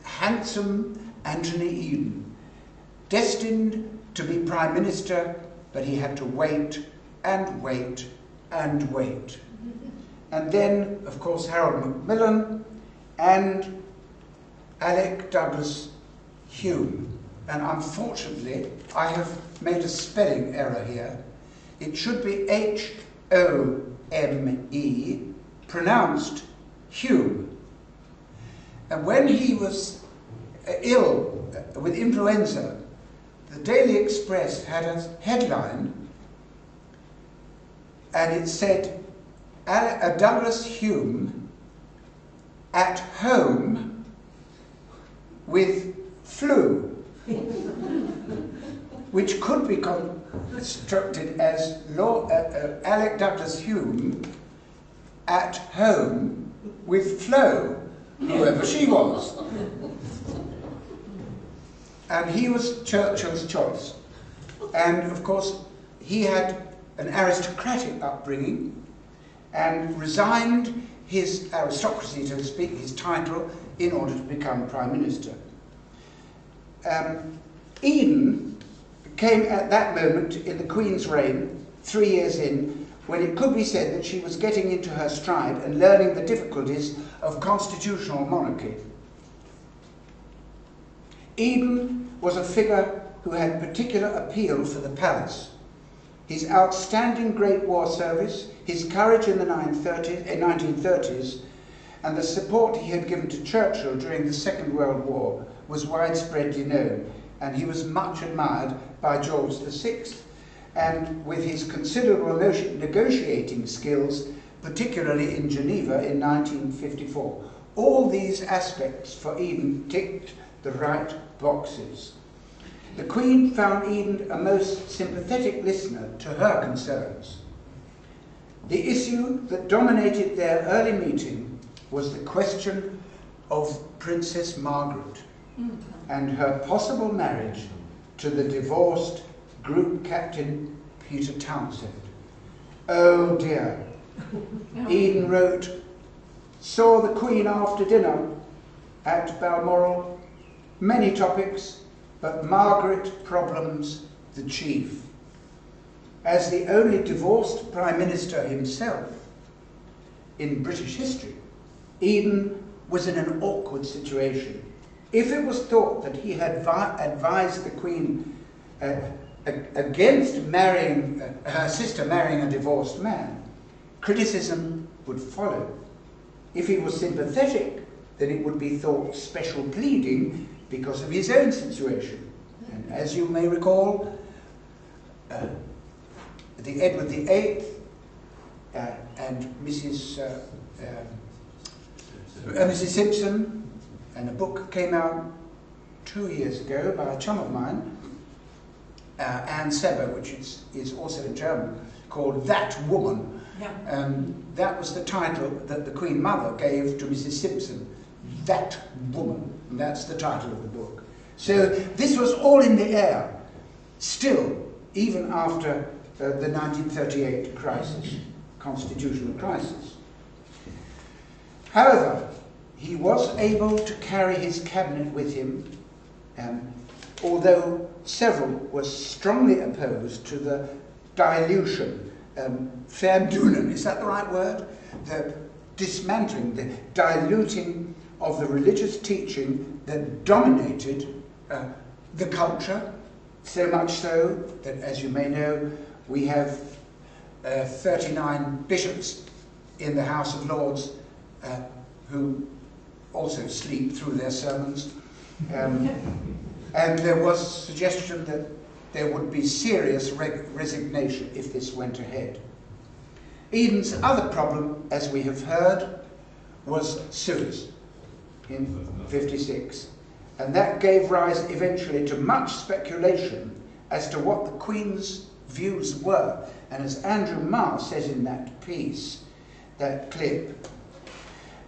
handsome Anthony Eden, destined to be prime minister, but he had to wait and wait and wait. And then, of course, Harold Macmillan and Alec Douglas Hume. And unfortunately, I have made a spelling error here. It should be H-O-M-E, pronounced Hume. And when he was ill with influenza, the Daily Express had a headline, and it said, Douglas Hume at home with flu, which could be constructed as Alec Douglas Hume at home with Flo, whoever she was. And he was Churchill's choice. And of course, he had an aristocratic upbringing and resigned his aristocracy, so to speak, his title, in order to become Prime Minister. Eden came at that moment in the Queen's reign, 3 years in, when it could be said that she was getting into her stride and learning the difficulties of constitutional monarchy. Eden was a figure who had particular appeal for the palace. His outstanding Great War service, his courage in the 1930s, and the support he had given to Churchill during the Second World War was widespreadly known, and he was much admired by George VI, and with his considerable negotiating skills, particularly in Geneva in 1954. All these aspects for Eden ticked the right boxes. The Queen found Eden a most sympathetic listener to her concerns. The issue that dominated their early meeting was the question of Princess Margaret and her possible marriage to the divorced Group Captain Peter Townsend. Oh dear. Eden wrote, saw the Queen after dinner at Balmoral, many topics, but Margaret problems the chief. As the only divorced Prime Minister himself in British history, Eden was in an awkward situation. If it was thought that he had advised the Queen against marrying her sister marrying a divorced man, criticism would follow. If he was sympathetic, then it would be thought special pleading because of his own situation. And as you may recall, the Edward VIII and Mrs. Simpson, and a book came out 2 years ago by a chum of mine, Anne Sebber, which is also in German, called That Woman. Yeah. That was the title that the Queen Mother gave to Mrs. Simpson, That Woman. And that's the title of the book. So this was all in the air, still, even after the 1938 crisis, constitutional crisis. However, he was able to carry his cabinet with him, although several were strongly opposed to the dilution, Verdunen, is that the right word? The dismantling, the diluting of the religious teaching that dominated the culture, so much so that, as you may know, we have 39 bishops in the House of Lords who also sleep through their sermons. And there was a suggestion that there would be serious resignation if this went ahead. Eden's other problem, as we have heard, was Suez in 56. And that gave rise eventually to much speculation as to what the Queen's views were. And as Andrew Marr says in that piece, that clip,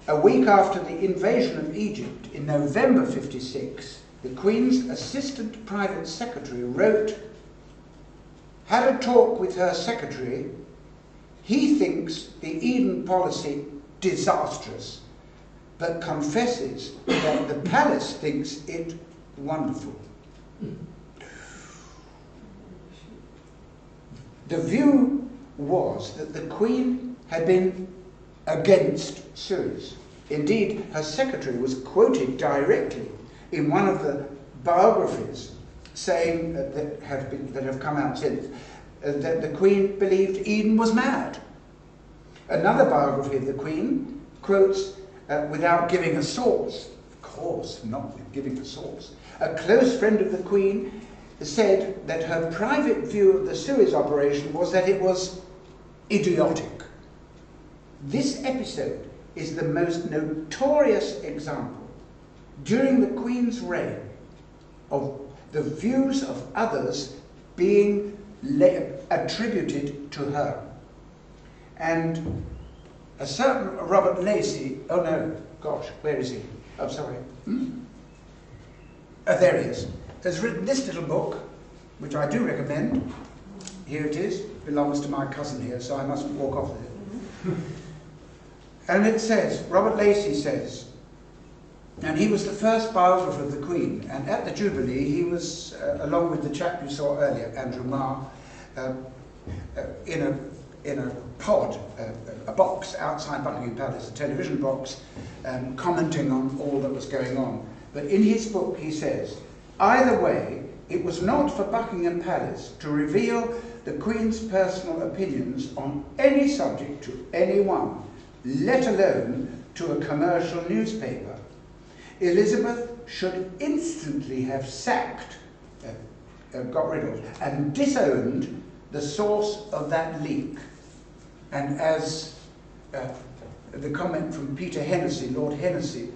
a week after the invasion of Egypt in November 56, the Queen's assistant private secretary wrote, had a talk with her secretary, he thinks the Eden policy disastrous, but confesses that the palace thinks it wonderful. The view was that the Queen had been against Suez. Indeed, her secretary was quoted directly in one of the biographies saying that have come out since, that the Queen believed Eden was mad. Another biography of the Queen quotes, without giving a source, of course not with giving a source, a close friend of the Queen said that her private view of the Suez operation was that it was idiotic. This episode is the most notorious example during the Queen's reign of the views of others being attributed to her. And a certain Robert Lacey, oh no, gosh, where is he? Oh, sorry. There he is. Has written this little book, which I do recommend. Here it is. Belongs to my cousin here, so I mustn't walk off with it. And it says, Robert Lacey says, and he was the first biographer of the Queen, and at the Jubilee he was, along with the chap you saw earlier, Andrew Marr, in a pod, a box outside Buckingham Palace, a television box, commenting on all that was going on. But in his book he says, either way, it was not for Buckingham Palace to reveal the Queen's personal opinions on any subject to anyone, let alone to a commercial newspaper. Elizabeth should instantly have sacked, got rid of, and disowned the source of that leak. And as the comment from Peter Hennessy, Lord Hennessy,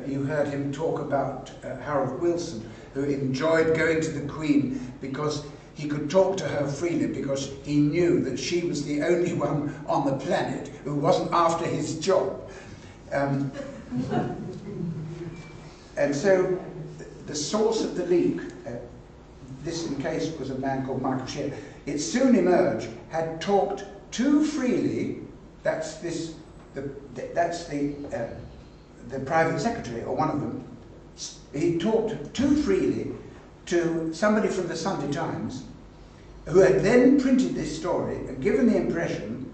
you heard him talk about Harold Wilson, who enjoyed going to the Queen because he could talk to her freely because he knew that she was the only one on the planet who wasn't after his job. And so the source of the leak, this in case was a man called Michael Shear, it soon emerged, had talked too freely, that's the private secretary, or one of them, he talked too freely to somebody from the Sunday Times, who had then printed this story and given the impression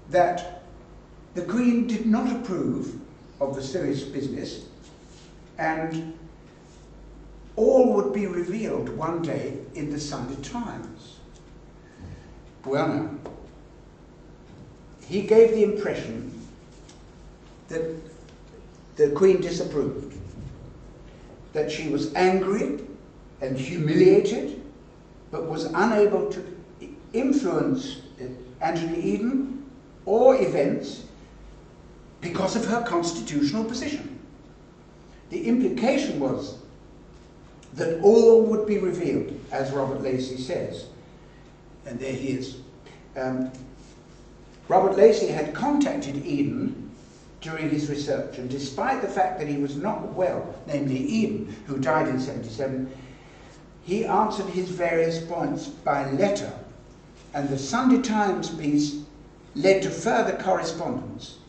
that the Queen did not approve of the Suez business, and all would be revealed one day in the Sunday Times. Well, no. He gave the impression that the Queen disapproved, that she was angry and humiliated, but was unable to influence Anthony Eden or events because of her constitutional position. The implication was that all would be revealed, as Robert Lacey says. And there he is. Robert Lacey had contacted Eden during his research, and despite the fact that he was not well, namely Eden, who died in 1977, he answered his various points by letter, and the Sunday Times piece led to further correspondence.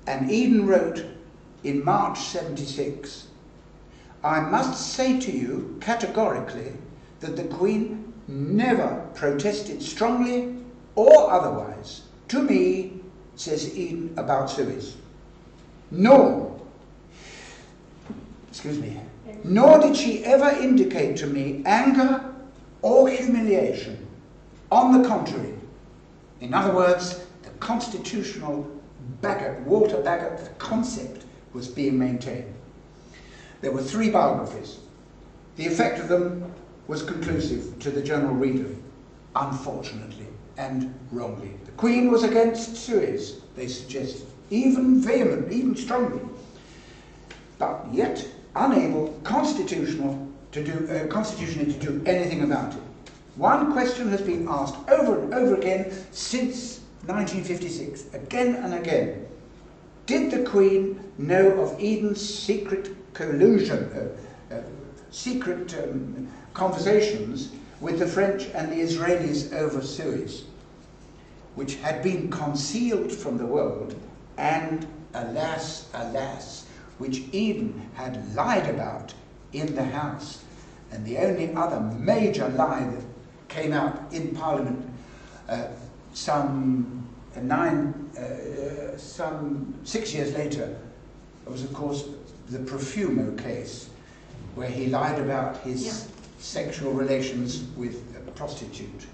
And Eden wrote in March 76, I must say to you categorically that the Queen never protested strongly or otherwise to me, says Eden, about Suez. Nor did she ever indicate to me anger or humiliation. On the contrary, in other words, the constitutional Walter Bagot concept was being maintained. There were 3 biographies. The effect of them was conclusive to the general reader, unfortunately and wrongly. The Queen was against Suez, they suggested, even vehemently, even strongly, but yet unable constitutionally to do anything about it. One question has been asked over and over again since 1956, again and again. Did the Queen know of Eden's secret collusion, secret conversations with the French and the Israelis over Suez, which had been concealed from the world, and alas, alas, which Eden had lied about in the House. And the only other major lie that came out in Parliament some 6 years later was, of course, the Profumo case, where he lied about his sexual relations with a prostitute.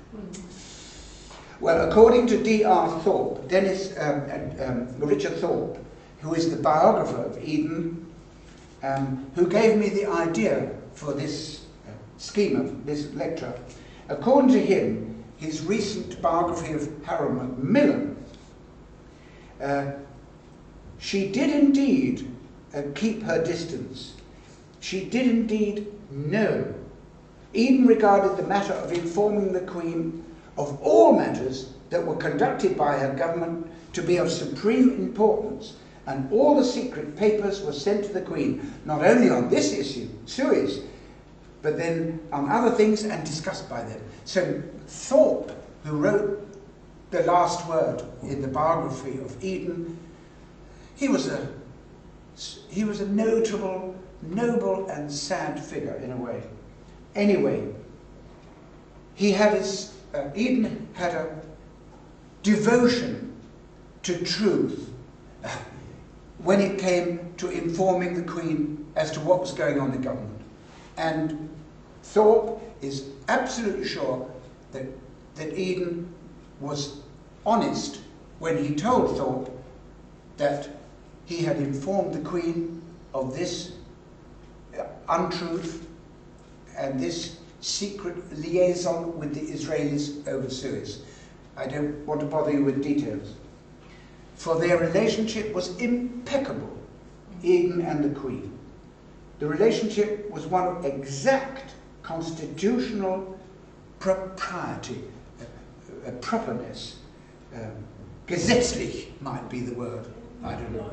Well, according to D.R. Thorpe, Richard Thorpe, who is the biographer of Eden, who gave me the idea for this scheme of this lecture, according to him, his recent biography of Harold Macmillan She did indeed keep her distance. She did indeed know. Eden regarded the matter of informing the Queen of all matters that were conducted by her government to be of supreme importance, and all the secret papers were sent to the Queen, not only on this issue, Suez, but then on other things and discussed by them. So Thorpe, who wrote the last word in the biography of Eden, he was a notable, noble and sad figure in a way. Anyway, he had his, Eden had a devotion to truth when it came to informing the Queen as to what was going on in the government. And Thorpe is absolutely sure that Eden was honest when he told Thorpe that he had informed the Queen of this untruth and this secret liaison with the Israelis over Suez. I don't want to bother you with details. For their relationship was impeccable, Eden and the Queen. The relationship was one of exact constitutional propriety, properness. Gesetzlich might be the word, I don't know.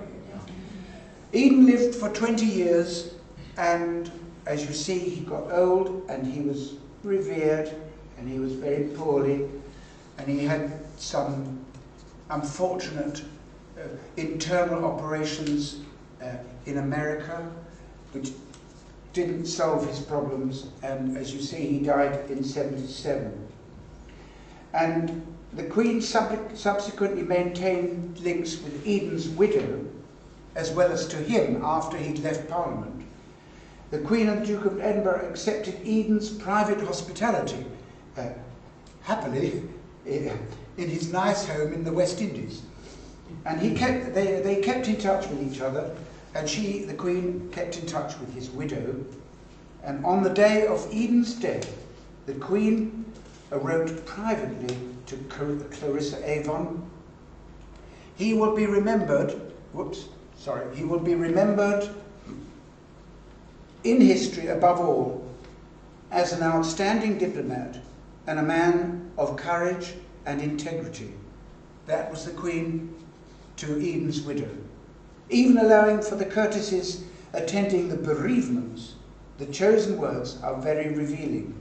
Eden lived for 20 years, and as you see, he got old and he was revered and he was very poorly, and he had some unfortunate internal operations in America which didn't solve his problems, and as you see, he died in 77. And the Queen subsequently maintained links with Eden's widow, as well as to him after he'd left Parliament. The Queen and the Duke of Edinburgh accepted Eden's private hospitality, happily, in his nice home in the West Indies. And they kept in touch with each other, and the Queen, kept in touch with his widow. And on the day of Eden's death, the Queen wrote privately to Clarissa Avon, he will be remembered, he will be remembered in history above all as an outstanding diplomat and a man of courage and integrity. That was the Queen to Eden's widow. Even allowing for the courtesies attending the bereavements, the chosen words are very revealing.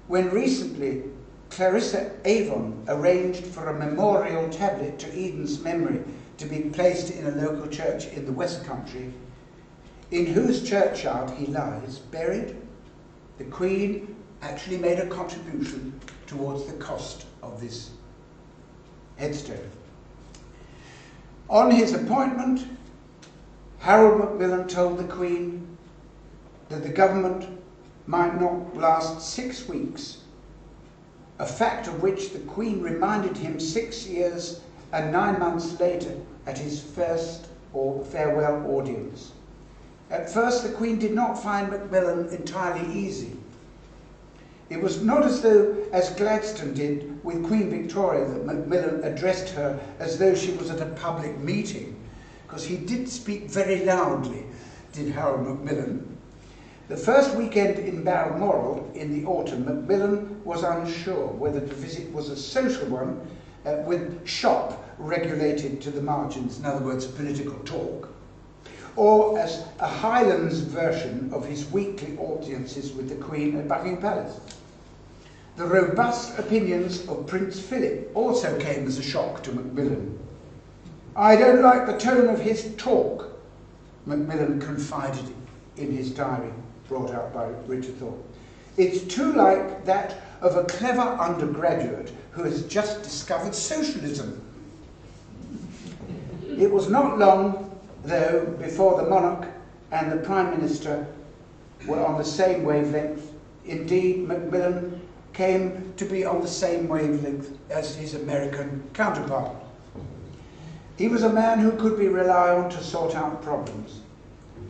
When recently Clarissa Avon arranged for a memorial tablet to Eden's memory to be placed in a local church in the West Country, in whose churchyard he lies buried, the Queen actually made a contribution towards the cost of this headstone. On his appointment, Harold Macmillan told the Queen that the government might not last 6 weeks, a fact of which the Queen reminded him 6 years and 9 months later at his first farewell audience. At first, the Queen did not find Macmillan entirely easy. It was not as though, as Gladstone did with Queen Victoria, that Macmillan addressed her as though she was at a public meeting, because he did speak very loudly, did Harold Macmillan. The first weekend in Balmoral in the autumn, Macmillan was unsure whether the visit was a social one with shop regulated to the margins, in other words, political talk, or as a Highlands version of his weekly audiences with the Queen at Buckingham Palace. The robust opinions of Prince Philip also came as a shock to Macmillan. "I don't like the tone of his talk," Macmillan confided in his diary, brought out by Richard Thorpe. "It's too like that of a clever undergraduate who has just discovered socialism." It was not long, though, before the monarch and the Prime Minister were on the same wavelength. Indeed, Macmillan came to be on the same wavelength as his American counterpart. He was a man who could be relied on to sort out problems.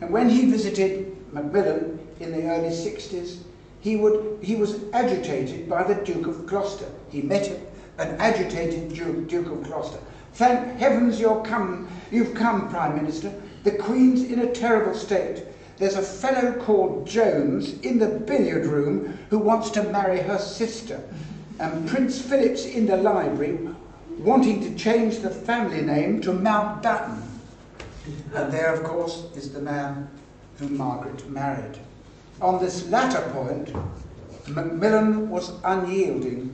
And when he visited Macmillan in the early 60s, he was agitated by the Duke of Gloucester. He met an agitated Duke of Gloucester. Thank heavens you've come, Prime Minister. The Queen's in a terrible state. There's a fellow called Jones in the billiard room who wants to marry her sister. And Prince Philip's in the library wanting to change the family name to Mountbatten. And there, of course, is the man whom Margaret married. On this latter point, Macmillan was unyielding.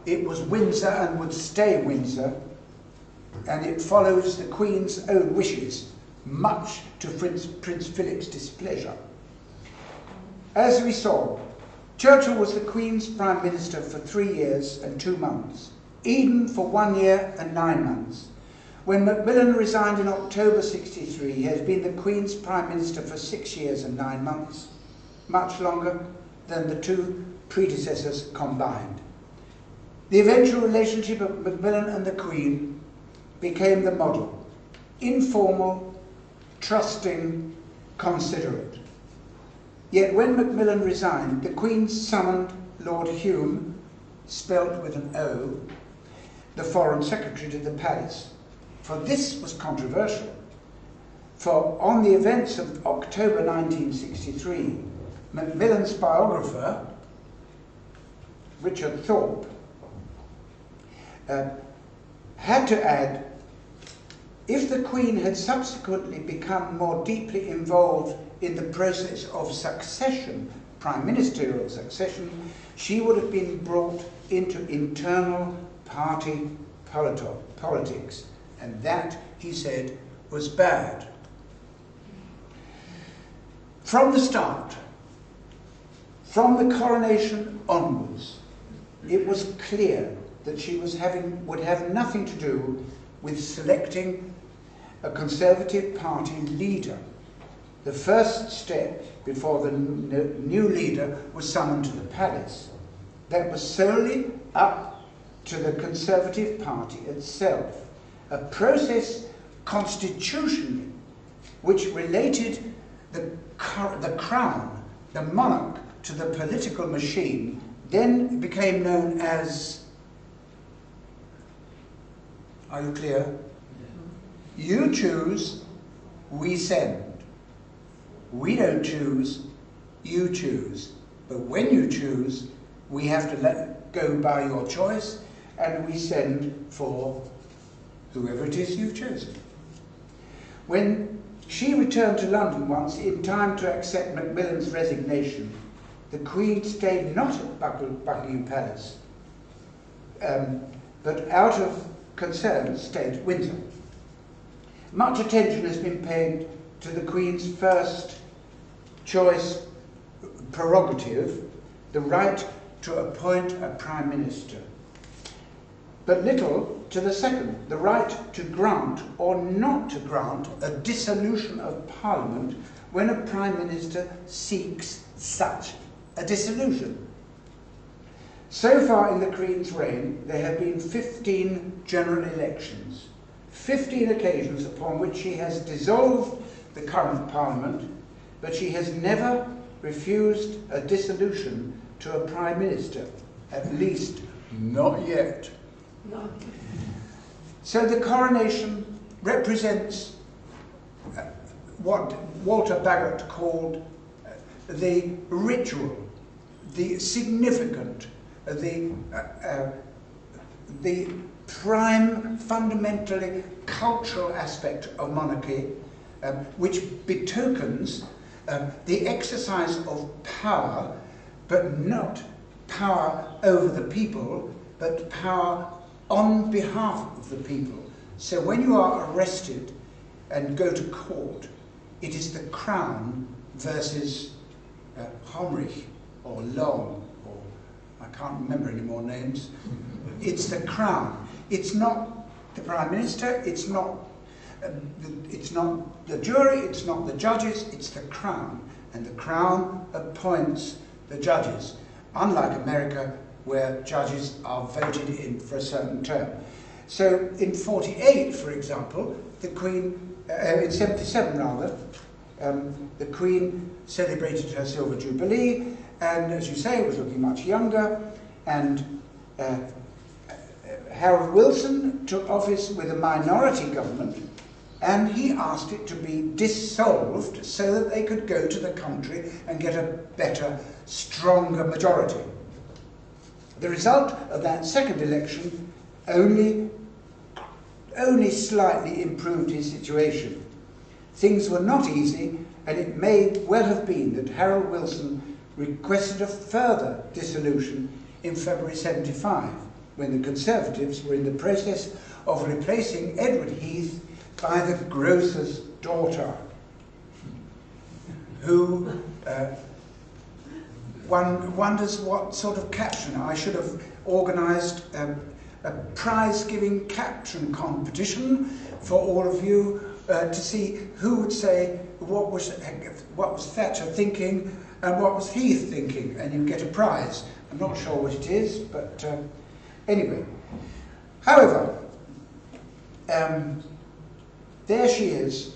It was Windsor and would stay Windsor, and it follows the Queen's own wishes, much to Prince Philip's displeasure. As we saw, Churchill was the Queen's Prime Minister for 3 years and 2 months, Eden for 1 year and 9 months. When Macmillan resigned in October '63, he has been the Queen's Prime Minister for 6 years and 9 months, much longer than the two predecessors combined. The eventual relationship of Macmillan and the Queen became the model: informal, trusting, considerate. Yet when Macmillan resigned, the Queen summoned Lord Hume, spelt with an O, the Foreign Secretary, to the palace. For this was controversial. For on the events of October 1963, Macmillan's biographer, Richard Thorpe, had to add, if the Queen had subsequently become more deeply involved in the process of succession, prime ministerial succession, she would have been brought into internal party politics, and that, he said, was bad. From the start, from the coronation onwards, it was clear that she would have nothing to do with selecting a Conservative Party leader. The first step before the new leader was summoned to the palace. That was solely up to the Conservative Party itself, a process constitutionally which related the crown, the monarch, to the political machine, then became known as, are you clear? You choose, we send. We don't choose, you choose. But when you choose, we have to let go by your choice, and we send for whoever it is you've chosen. When she returned to London once in time to accept Macmillan's resignation, the Queen stayed not at Buckingham Palace, but out of concern stayed at Windsor. Much attention has been paid to the Queen's first choice prerogative, the right to appoint a Prime Minister, but little to the second, the right to grant or not to grant a dissolution of Parliament when a Prime Minister seeks such a dissolution. So far in the Queen's reign, there have been 15 general elections, 15 occasions upon which she has dissolved the current Parliament, but she has never refused a dissolution to a Prime Minister, at least not yet. No. So the coronation represents what Walter Bagot called the ritual, the significant, the prime, fundamentally cultural aspect of monarchy, which betokens the exercise of power, but not power over the people, but power on behalf of the people. So when you are arrested and go to court, it is the Crown versus Homrich or Long, or I can't remember any more names. It's the Crown. It's not the Prime Minister, it's not the jury, it's not the judges, it's the Crown. And the Crown appoints the judges, unlike America, where judges are voted in for a certain term. So in 48, for example, the Queen, in 77 rather, the Queen celebrated her Silver Jubilee, and as you say, was looking much younger, and Harold Wilson took office with a minority government, and he asked it to be dissolved so that they could go to the country and get a better, stronger majority. The result of that second election only slightly improved his situation. Things were not easy, and it may well have been that Harold Wilson requested a further dissolution in February '75, when the Conservatives were in the process of replacing Edward Heath by the grocer's daughter, who one wonders what sort of caption. I should have organised a prize-giving caption competition for all of you to see who would say what was Thatcher thinking and what was Heath thinking, and you'd get a prize. I'm not sure what it is, but anyway. However, there she is,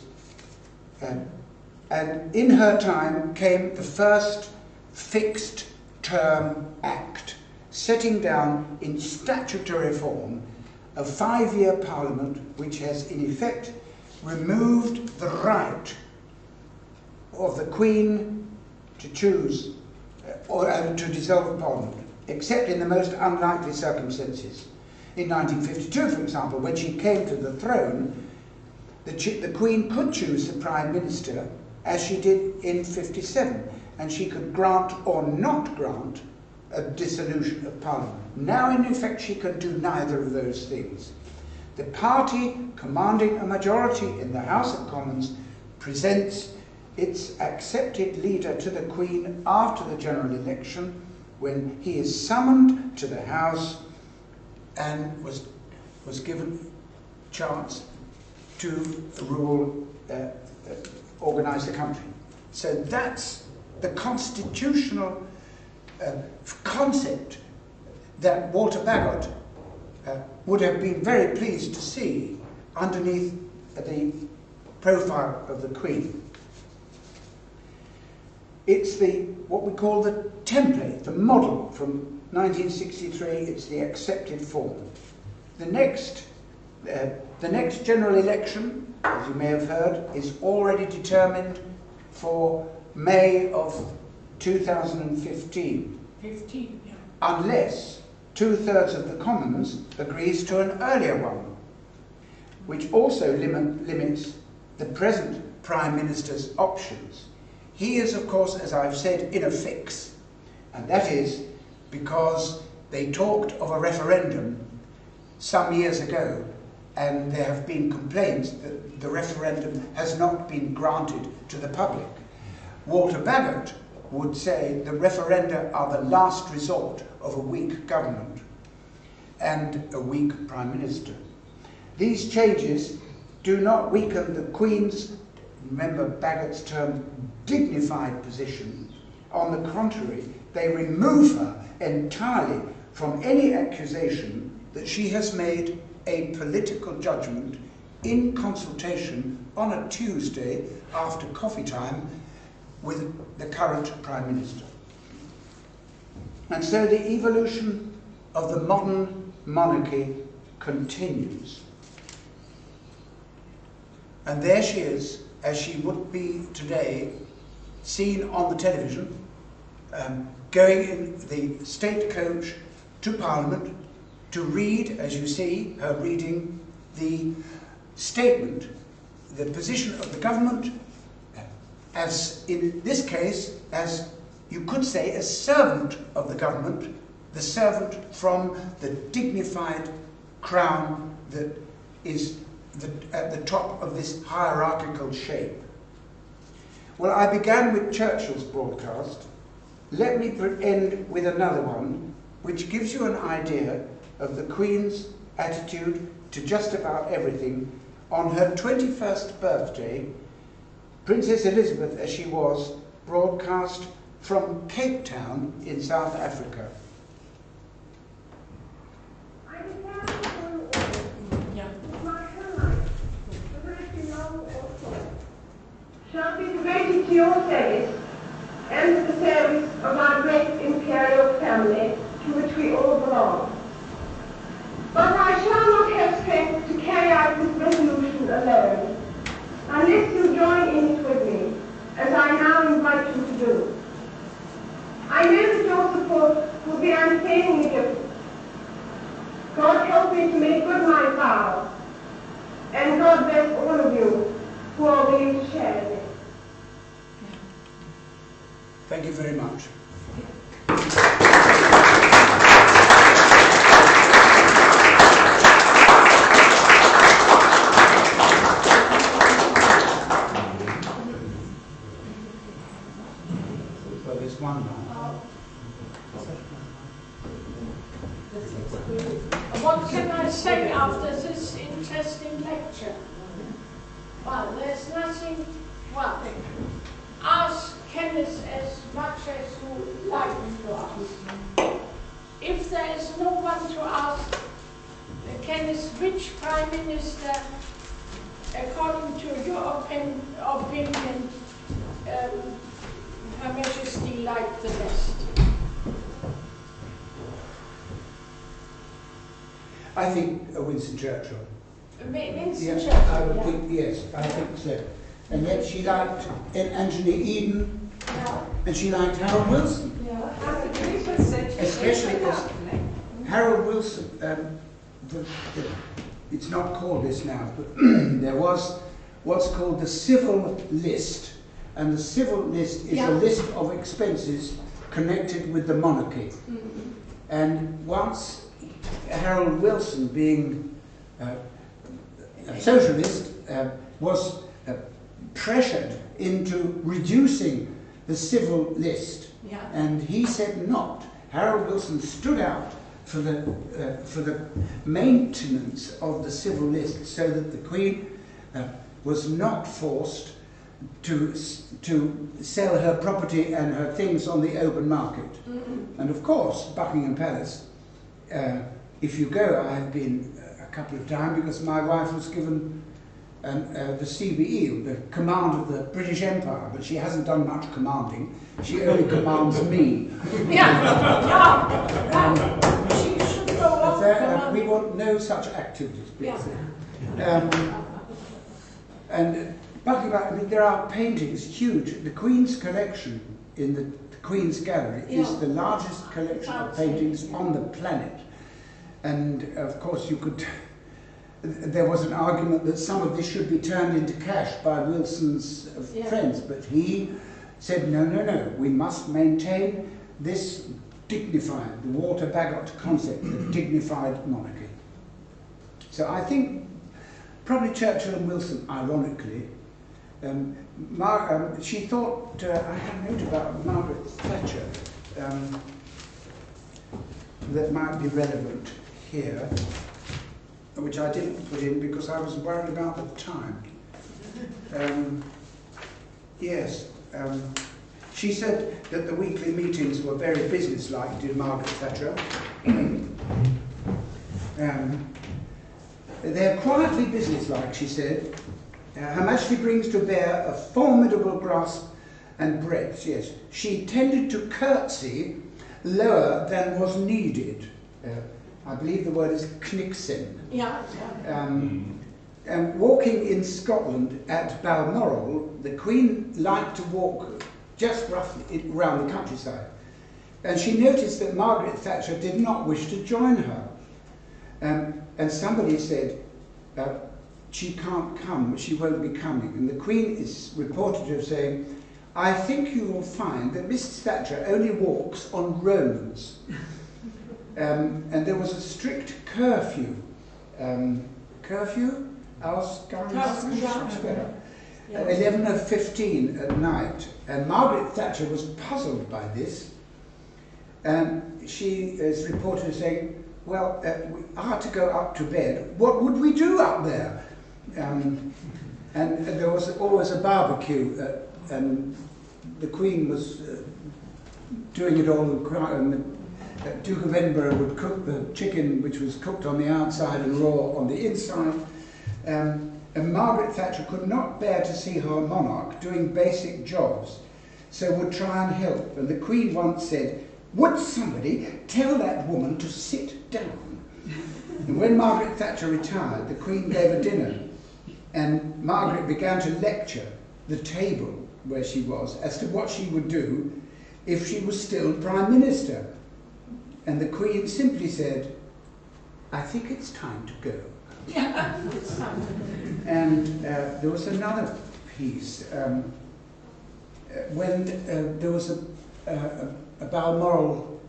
and in her time came the first fixed term act, setting down in statutory form a 5-year parliament which has in effect removed the right of the Queen to choose or to dissolve Parliament, except in the most unlikely circumstances. In 1952, for example, when she came to the throne, the Queen could choose the Prime Minister, as she did in '57, and she could grant or not grant a dissolution of Parliament. Now, in effect, she can do neither of those things. The party commanding a majority in the House of Commons presents its accepted leader to the Queen after the general election, when he is summoned to the House and was given chance to rule, organise the country. So that's the constitutional concept that Walter Baggot would have been very pleased to see underneath the profile of the Queen. It's what we call the template, the model from 1963. It's the accepted form. The next general election, as you may have heard, is already determined for May of 2015. Unless 2/3 of the Commons agrees to an earlier one, which also limits the present Prime Minister's options. He is, of course, as I've said, in a fix, and that is because they talked of a referendum some years ago, and there have been complaints that the referendum has not been granted to the public. Walter Baggot would say the referenda are the last resort of a weak government and a weak Prime Minister. These changes do not weaken the Queen's, remember Baggot's term, dignified position. On the contrary, they remove her entirely from any accusation that she has made a political judgment in consultation on a Tuesday after coffee time with the current Prime Minister. And so the evolution of the modern monarchy continues. And there she is, as she would be today, seen on the television, going in the state coach to Parliament to read, as you see her reading, the statement, the position of the government, as in this case, as you could say, a servant of the government, the servant from the dignified crown that is at the top of this hierarchical shape. Well, I began with Churchill's broadcast. Let me end with another one, which gives you an idea of the Queen's attitude to just about everything. On her 21st birthday, Princess Elizabeth, as she was, broadcast from Cape Town in South Africa. Shall be devoted to your service and to the service of our great imperial family to which we all belong. But I to thank all of you who are willing to share this. Thank you very much. Well, there's one now. What can I say after this interesting lecture? Well, there's nothing, well, ask Kenneth as much as you like to ask. If there is no one to ask Kenneth, which Prime Minister, according to your opinion, Her Majesty liked the best? I think Winston Churchill. Winston Churchill, I would think, yes, I think so. And yet she liked Anthony Eden, and she liked Harold Wilson. Especially because Harold Wilson, it's not called this now, but there was what's called the civil list. And the civil list is a list of expenses connected with the monarchy. Mm-hmm. And once Harold Wilson, being a socialist, was pressured into reducing the civil list. Yeah. And he said not. Harold Wilson stood out for the maintenance of the civil list, so that the Queen was not forced to sell her property and her things on the open market. Mm-hmm. And of course, Buckingham Palace, if you go, I have been a couple of times because my wife was given the CBE, the command of the British Empire, but she hasn't done much commanding. She only commands me. She should go off. We want no such activities, please. Yeah. And Buckingham, I mean, there are paintings, huge. The Queen's collection in the Queen's Gallery is the largest collection of paintings on the planet. And of course, there was an argument that some of this should be turned into cash by Wilson's friends, but he said, no, we must maintain this dignified, the Walter Baggot concept, the dignified monarchy. So I think probably Churchill and Wilson, ironically, she thought, I had a note about Margaret Thatcher that might be relevant here, which I didn't put in because I was worried about the time. She said that the weekly meetings were very businesslike, did Margaret Thatcher. They're quietly businesslike, she said. Her Majesty brings to bear a formidable grasp and breadth, yes. She tended to curtsy lower than was needed. I believe the word is knicksen. Walking in Scotland at Balmoral, the Queen liked to walk just roughly around the countryside. And she noticed that Margaret Thatcher did not wish to join her. And somebody said, she can't come, she won't be coming. And the Queen is reported to have said, I think you will find that Mrs. Thatcher only walks on roads. And there was a strict curfew. Curfew? 11:15 at night. And Margaret Thatcher was puzzled by this. She is reported as saying, well, we are to go up to bed. What would we do up there? And there was always a barbecue, and the Queen was doing it all. The Duke of Edinburgh would cook the chicken, which was cooked on the outside and raw on the inside. And Margaret Thatcher could not bear to see her monarch doing basic jobs, so would try and help. And the Queen once said, would somebody tell that woman to sit down? And when Margaret Thatcher retired, the Queen gave a dinner, and Margaret began to lecture the table where she was as to what she would do if she was still Prime Minister. And the Queen simply said, I think it's time to go. And there was another piece when there was a Balmoral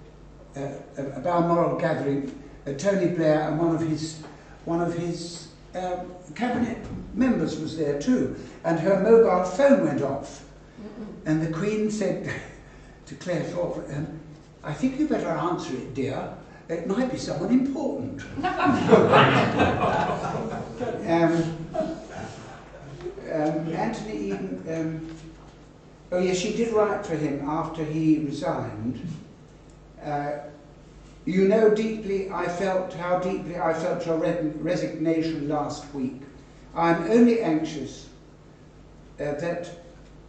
gathering. Tony Blair and one of his cabinet members was there too, and her mobile phone went off, and the Queen said to Claire Thorpe, "I think you better answer it, dear. It might be someone important." Anthony Eden, oh yes, she did write to him after he resigned. "You know how deeply I felt your resignation last week. I'm only anxious that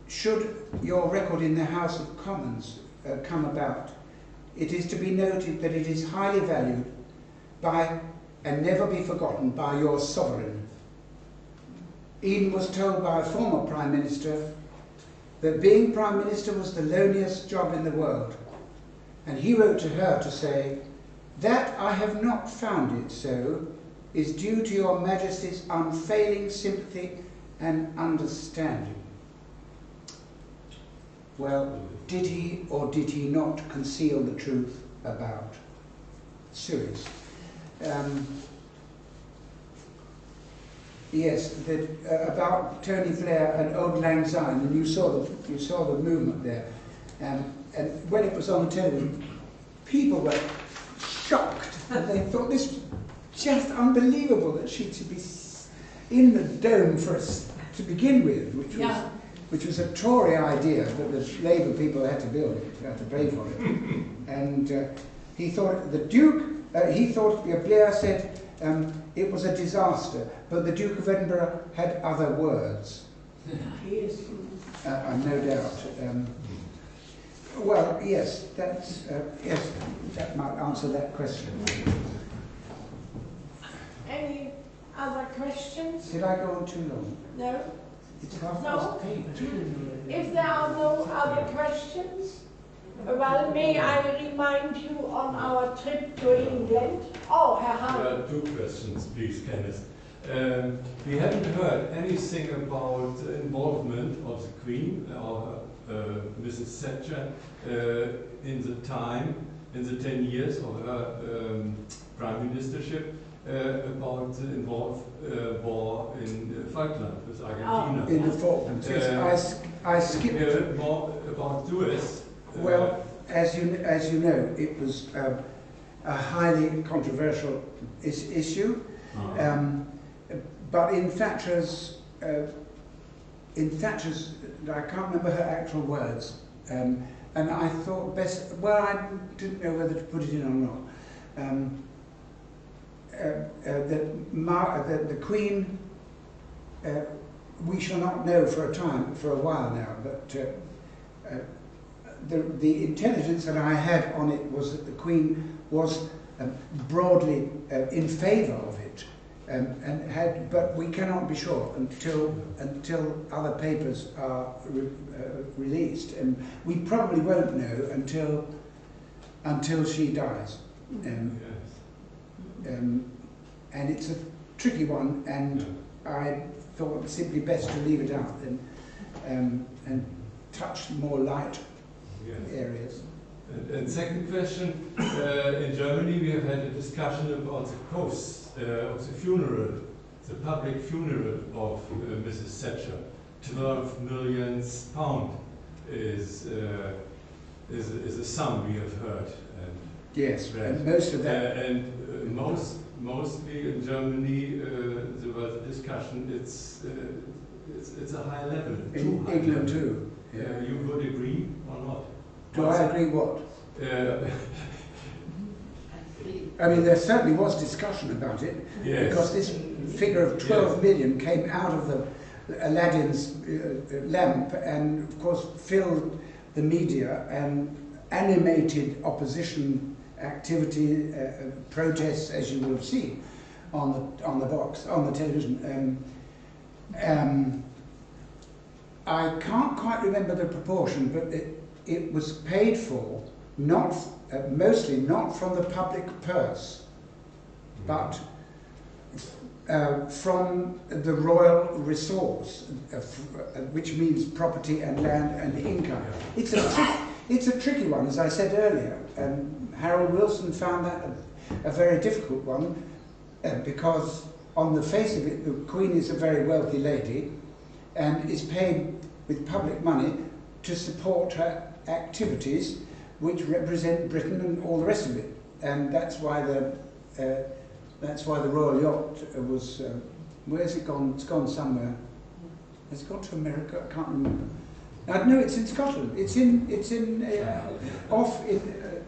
should your record in the House of Commons come about, it is to be noted that it is highly valued by and never be forgotten by your sovereign." Eden was told by a former Prime Minister that being Prime Minister was the loneliest job in the world. And he wrote to her to say, "That I have not found it so is due to your Majesty's unfailing sympathy and understanding." Well, did he or did he not conceal the truth about Suez? Yes, about Tony Blair and Auld Lang Syne, and you saw the movement there. And when it was on the television, people were shocked, and they thought this was just unbelievable that she should be in the dome for us to begin with, which was a Tory idea, but the Labour people had to build it, had to pay for it. And he thought Blair said it was a disaster, but the Duke of Edinburgh had other words. No doubt. Well, yes, yes, that might answer that question. Any other questions? Did I go on too long? No. It's half No. past 8. If there are no other questions, well, may I remind you on our trip to England? Oh, Herr Hahn. There are 2 questions, please, Kenneth. We haven't heard anything about the involvement of the Queen or Mrs. Thatcher in the 10 years of her prime ministership about the involved war in Falkland with Argentina. In the Falklands, yes. I skipped more about Suez. Well, as you know, it was a highly controversial issue. But in Thatcher's, I can't remember her actual words, and I thought best. Well, I didn't know whether to put it in or not. That the Queen, we shall not know for a while now, but the intelligence that I had on it was that the Queen was broadly in favour of it, but we cannot be sure until other papers are released, and we probably won't know until she dies. And it's a tricky one, and I thought simply best to leave it out and touch more light areas. And second question, in Germany we have had a discussion about the cost of the funeral, the public funeral of Mrs. Thatcher. 12 million pounds is a sum we have heard. And yes, and most of that. Mostly in Germany, there was a discussion. It's a high level. In England too. Yeah. You would agree or not? Do I agree what? I mean, there certainly was discussion about it, because this figure of 12 million came out of the Aladdin's lamp, and of course filled the media and animated opposition activity, protests, as you will have seen on the television. I can't quite remember the proportion, but it was paid for mostly not from the public purse, but from the royal resource, which means property and land and income. It's a tricky one, as I said earlier. Harold Wilson found that a very difficult one because on the face of it, the Queen is a very wealthy lady and is paid with public money to support her activities which represent Britain and all the rest of it. And that's why the royal yacht was, where's it gone? It's gone somewhere. Has it gone to America? I can't remember. No, it's in Scotland. It's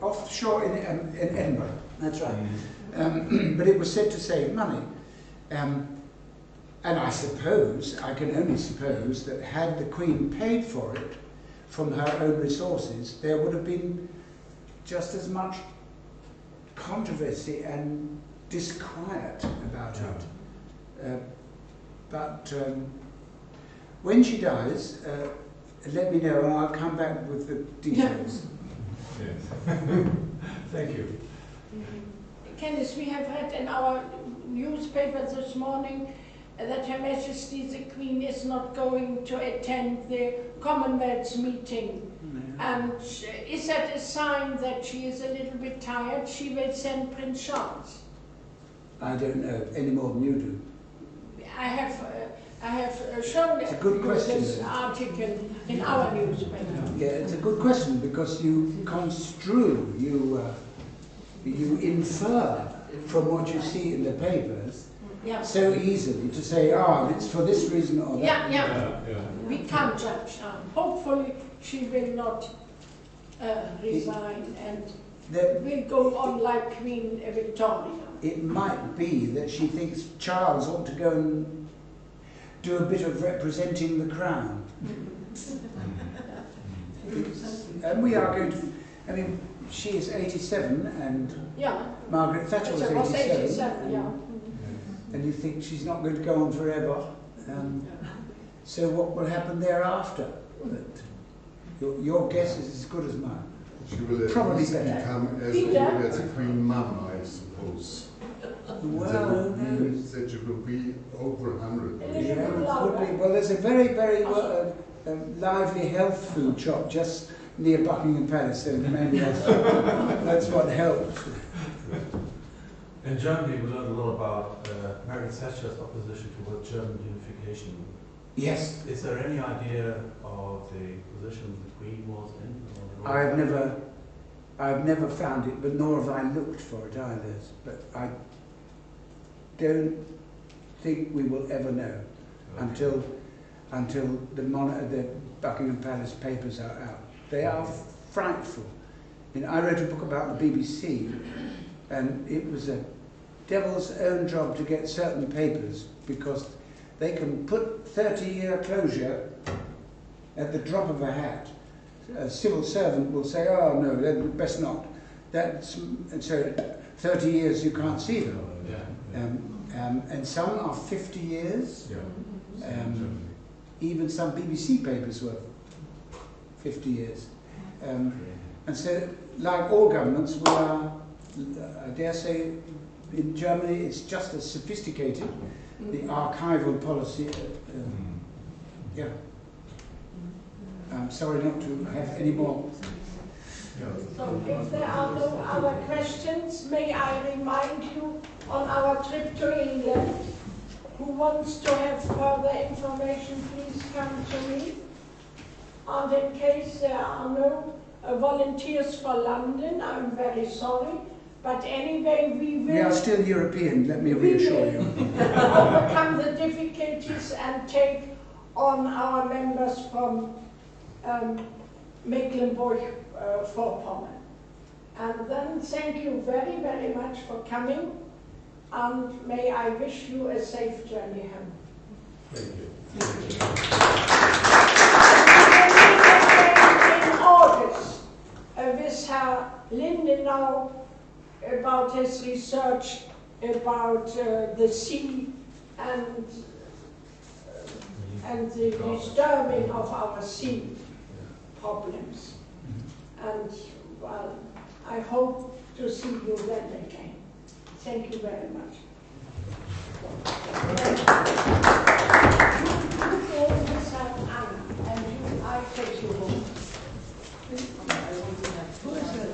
offshore in Edinburgh. That's right. But it was said to save money. And I suppose, I can only suppose, that had the Queen paid for it from her own resources, there would have been just as much controversy and disquiet about it. But when she dies, let me know and I'll come back with the details. Yes. Thank you. Kenneth, we have read in our newspaper this morning that Her Majesty the Queen is not going to attend the Commonwealth's meeting. And is that a sign that she is a little bit tired? She will send Prince Charles. I don't know any more than you do. I have shown it's a good question, this article in our newspaper. Yeah, it's a good question because you construe, you infer from what you see in the papers so easily to say, it's for this reason or that. Yeah. We can't judge. Hopefully she will not resign and will go on like Queen Victoria. It might be that she thinks Charles ought to go and do a bit of representing the crown. And we are going to, I mean, she is 87 and Margaret Thatcher was 87. And you think she's not going to go on forever. So what will happen thereafter? Your guess is as good as mine. She will probably become as a Queen Mum, I suppose. Well, that she will be over 100. Yeah, could be. Well, there's a very, very lively health food shop just near Buckingham Palace, so maybe that's what helps. In Germany, we learned a lot about Margaret Thatcher's opposition towards German unification. Yes. Is there any idea of the position the Queen was in? I've never found it, but nor have I looked for it either. But I don't think we will ever know until the Buckingham Palace papers are out. They are frightful. I wrote a book about the BBC, and it was a devil's own job to get certain papers because they can put 30-year closure at the drop of a hat. A civil servant will say, "Oh no, best not." So 30 years you can't see them. And some are 50 years. Even some BBC papers were 50 years. And so, like all governments, we are, I dare say, in Germany it's just as sophisticated, the archival policy. I'm sorry not to have any more. So if there are no other questions, may I remind you on our trip to England, who wants to have further information, please come to me. And in case there are no volunteers for London, I'm very sorry. But anyway, we are still European, let me reassure you. Overcome the difficulties and take on our members from Mecklenburg-Vorpommern. And then thank you very, very much for coming, and may I wish you a safe journey home. Thank you. In August, with Herr Lindenau about his research about the sea and the disturbing of our sea problems. And, well, I hope to see you then again. Thank you very much. And I take you home. Who is it?